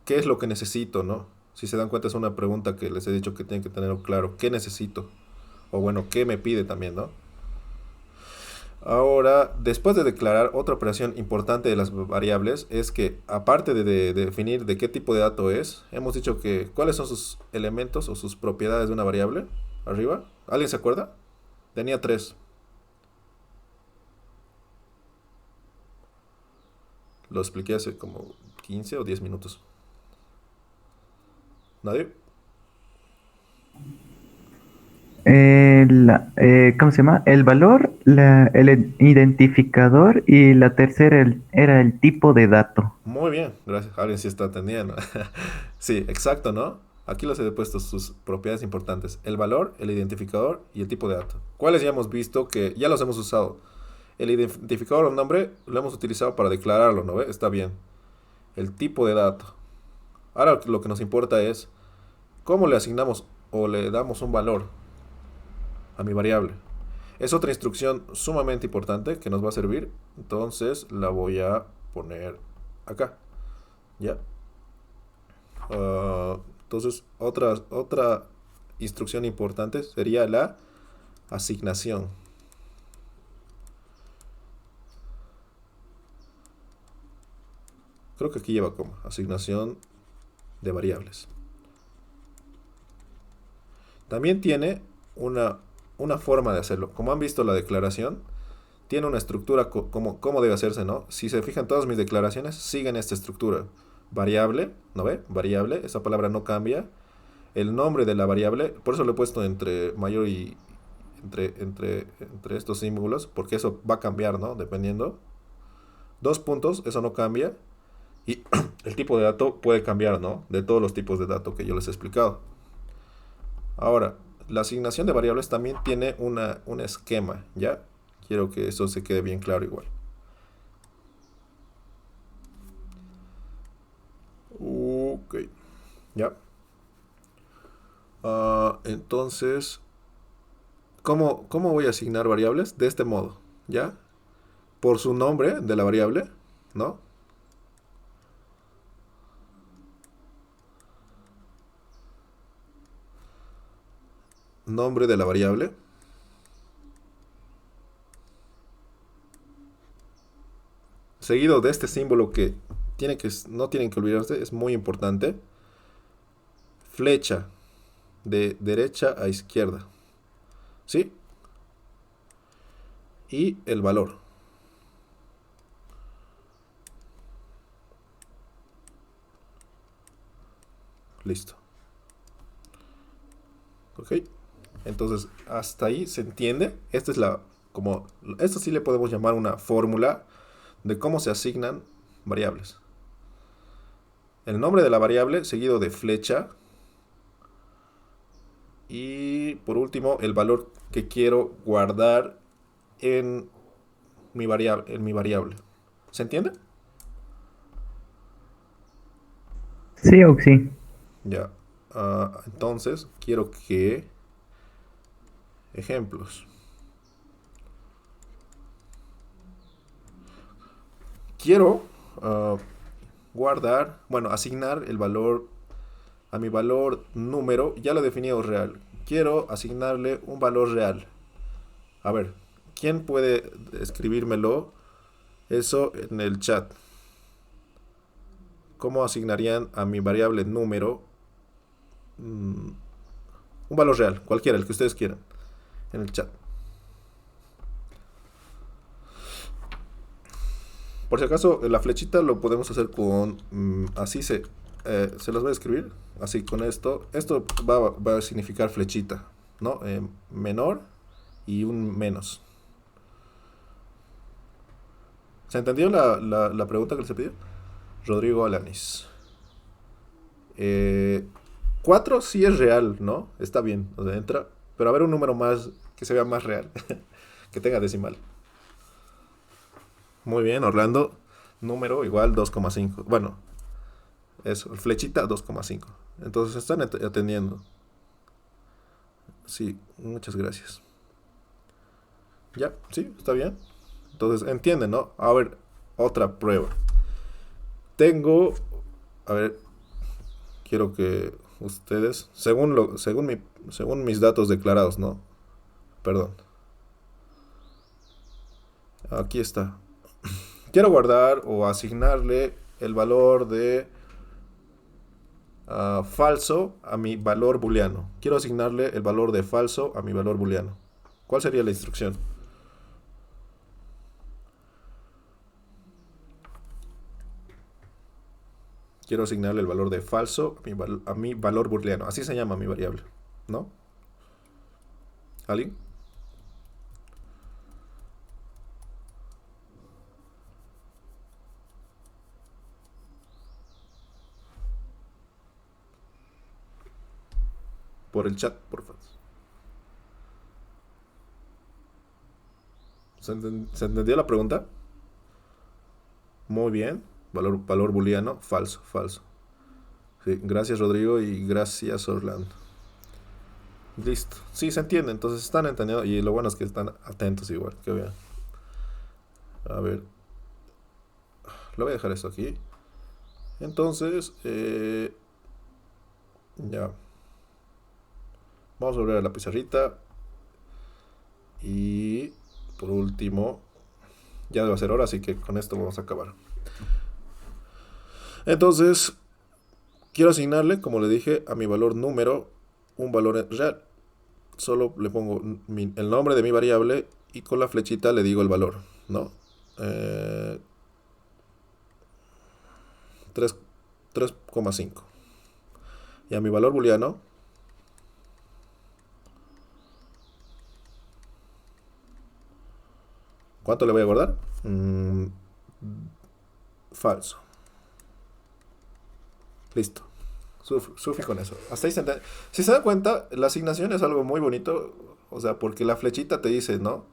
S1: qué es lo que necesito, ¿no? Si se dan cuenta es una pregunta que les he dicho que tienen que tener claro, ¿qué necesito? O bueno, ¿qué me pide también, ¿no? Ahora, después de declarar, otra operación importante de las variables es que, aparte de definir de qué tipo de dato es, hemos dicho que cuáles son sus elementos o sus propiedades de una variable. Arriba. ¿Alguien se acuerda? Tenía tres. Lo expliqué hace como 15 o 10 minutos. ¿Nadie?
S2: ¿Cómo se llama? El valor, el identificador y la tercera era el tipo de dato.
S1: Muy bien, gracias. Alguien sí está atendiendo. Sí, exacto, ¿no? Aquí los he puesto sus propiedades importantes. El valor, el identificador y el tipo de dato. ¿Cuáles ya hemos visto que ya los hemos usado? El identificador o nombre lo hemos utilizado para declararlo, ¿no ve? Está bien. El tipo de dato. Ahora lo que nos importa es cómo le asignamos o le damos un valor a mi variable. Es otra instrucción sumamente importante que nos va a servir. Entonces la voy a poner acá. ¿Ya? Entonces otra instrucción importante sería la asignación. Creo que aquí lleva como asignación de variables. También tiene una forma de hacerlo. Como han visto la declaración, tiene una estructura como debe hacerse, ¿no? Si se fijan, todas mis declaraciones siguen esta estructura. Variable, ¿no ve? Variable, esa palabra no cambia. El nombre de la variable, por eso lo he puesto entre mayor y entre estos símbolos, porque eso va a cambiar, ¿no? Dependiendo. Dos puntos, eso no cambia. Y el tipo de dato puede cambiar, ¿no? De todos los tipos de dato que yo les he explicado. Ahora, la asignación de variables también tiene un esquema, ¿ya? Quiero que eso se quede bien claro igual. Ok, ¿ya? Entonces, ¿cómo voy a asignar variables? De este modo, ¿ya? Por su nombre de la variable, ¿no? Nombre de la variable. Seguido de este símbolo que no tienen que olvidarse, es muy importante. Flecha de derecha a izquierda. ¿Sí? Y el valor. Listo. ¿Ok? Entonces, hasta ahí se entiende. Esto sí le podemos llamar una fórmula de cómo se asignan variables. El nombre de la variable seguido de flecha. Y por último, el valor que quiero guardar en mi variable. ¿Se entiende?
S2: Sí, Auxi.
S1: Ya. Entonces, quiero que... Ejemplos. Quiero guardar, bueno, asignar el valor a mi valor número. Ya lo he definido real. Quiero asignarle un valor real. A ver, ¿quién puede escribírmelo eso en el chat? ¿Cómo asignarían a mi variable número un valor real? Cualquiera, el que ustedes quieran, en el chat. Por si acaso, la flechita lo podemos hacer con... se los voy a escribir. Así con esto. Esto va a significar flechita, ¿no? Menor y un menos. ¿Se entendió la pregunta que les he pedido? Rodrigo Alanis. 4 sí es real, ¿no? Está bien, o sea, entra. Pero a ver un número más que se vea más real. Que tenga decimal. Muy bien, Orlando. número igual 2,5. Bueno, eso, flechita 2,5. Entonces están atendiendo. Sí, muchas gracias. Ya, sí, está bien. Entonces entienden, ¿no? A ver, otra prueba. Tengo, a ver, quiero que ustedes, según mis datos declarados, ¿no? Perdón. Aquí está. Quiero guardar o asignarle el valor de falso a mi valor booleano. Quiero asignarle el valor de falso a mi valor booleano. ¿Cuál sería la instrucción? Quiero asignarle el valor de falso a mi valor booleano. Así se llama mi variable, ¿no? ¿Alguien? Por el chat, por favor. ¿Se entendió la pregunta? Muy bien. Valor booleano, falso, falso. Sí, gracias Rodrigo y gracias Orlando. Listo. Sí, se entiende. Entonces están entendiendo. Y lo bueno es que están atentos igual. Qué bien. A ver. Lo voy a dejar esto aquí. Entonces, ya. Vamos a volver a la pizarrita. Y por último, ya debe ser hora, así que con esto vamos a acabar. Entonces, quiero asignarle, como le dije, a mi valor número un valor real. Solo le pongo el nombre de mi variable y con la flechita le digo el valor, ¿no? 3,5. Y a mi valor booleano, ¿cuánto le voy a guardar? Falso. Listo. Sufi con eso. Hasta ahí si se dan cuenta, la asignación es algo muy bonito. O sea, porque la flechita te dice, ¿no?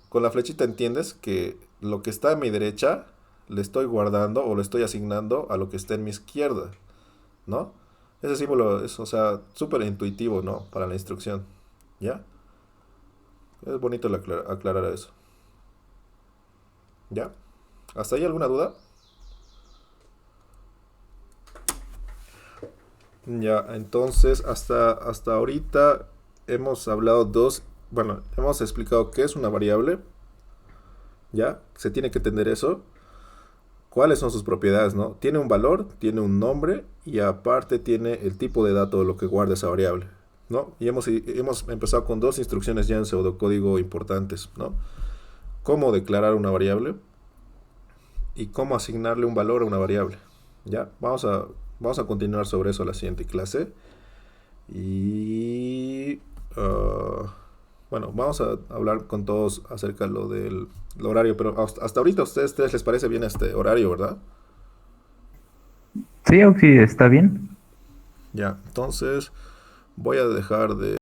S1: Con la flechita entiendes que lo que está a mi derecha le estoy guardando o le estoy asignando a lo que está en mi izquierda, ¿no? Ese símbolo es, o sea, súper intuitivo, ¿no? Para la instrucción, ¿ya? Es bonito aclarar eso. ¿Ya? ¿Hasta ahí alguna duda? Ya, entonces hasta ahorita hemos hablado hemos explicado qué es una variable, ¿ya? Se tiene que entender eso. ¿Cuáles son sus propiedades, no? Tiene un valor, tiene un nombre y aparte tiene el tipo de dato de lo que guarda esa variable, ¿no? Y hemos empezado con dos instrucciones ya en pseudocódigo importantes, ¿no? Cómo declarar una variable y cómo asignarle un valor a una variable, ¿ya? Vamos a continuar sobre eso en la siguiente clase. Y bueno, vamos a hablar con todos acerca de lo del horario, pero hasta ahorita a ustedes tres les parece bien este horario, ¿verdad?
S2: Sí, Oxy, está bien.
S1: Ya, entonces voy a dejar de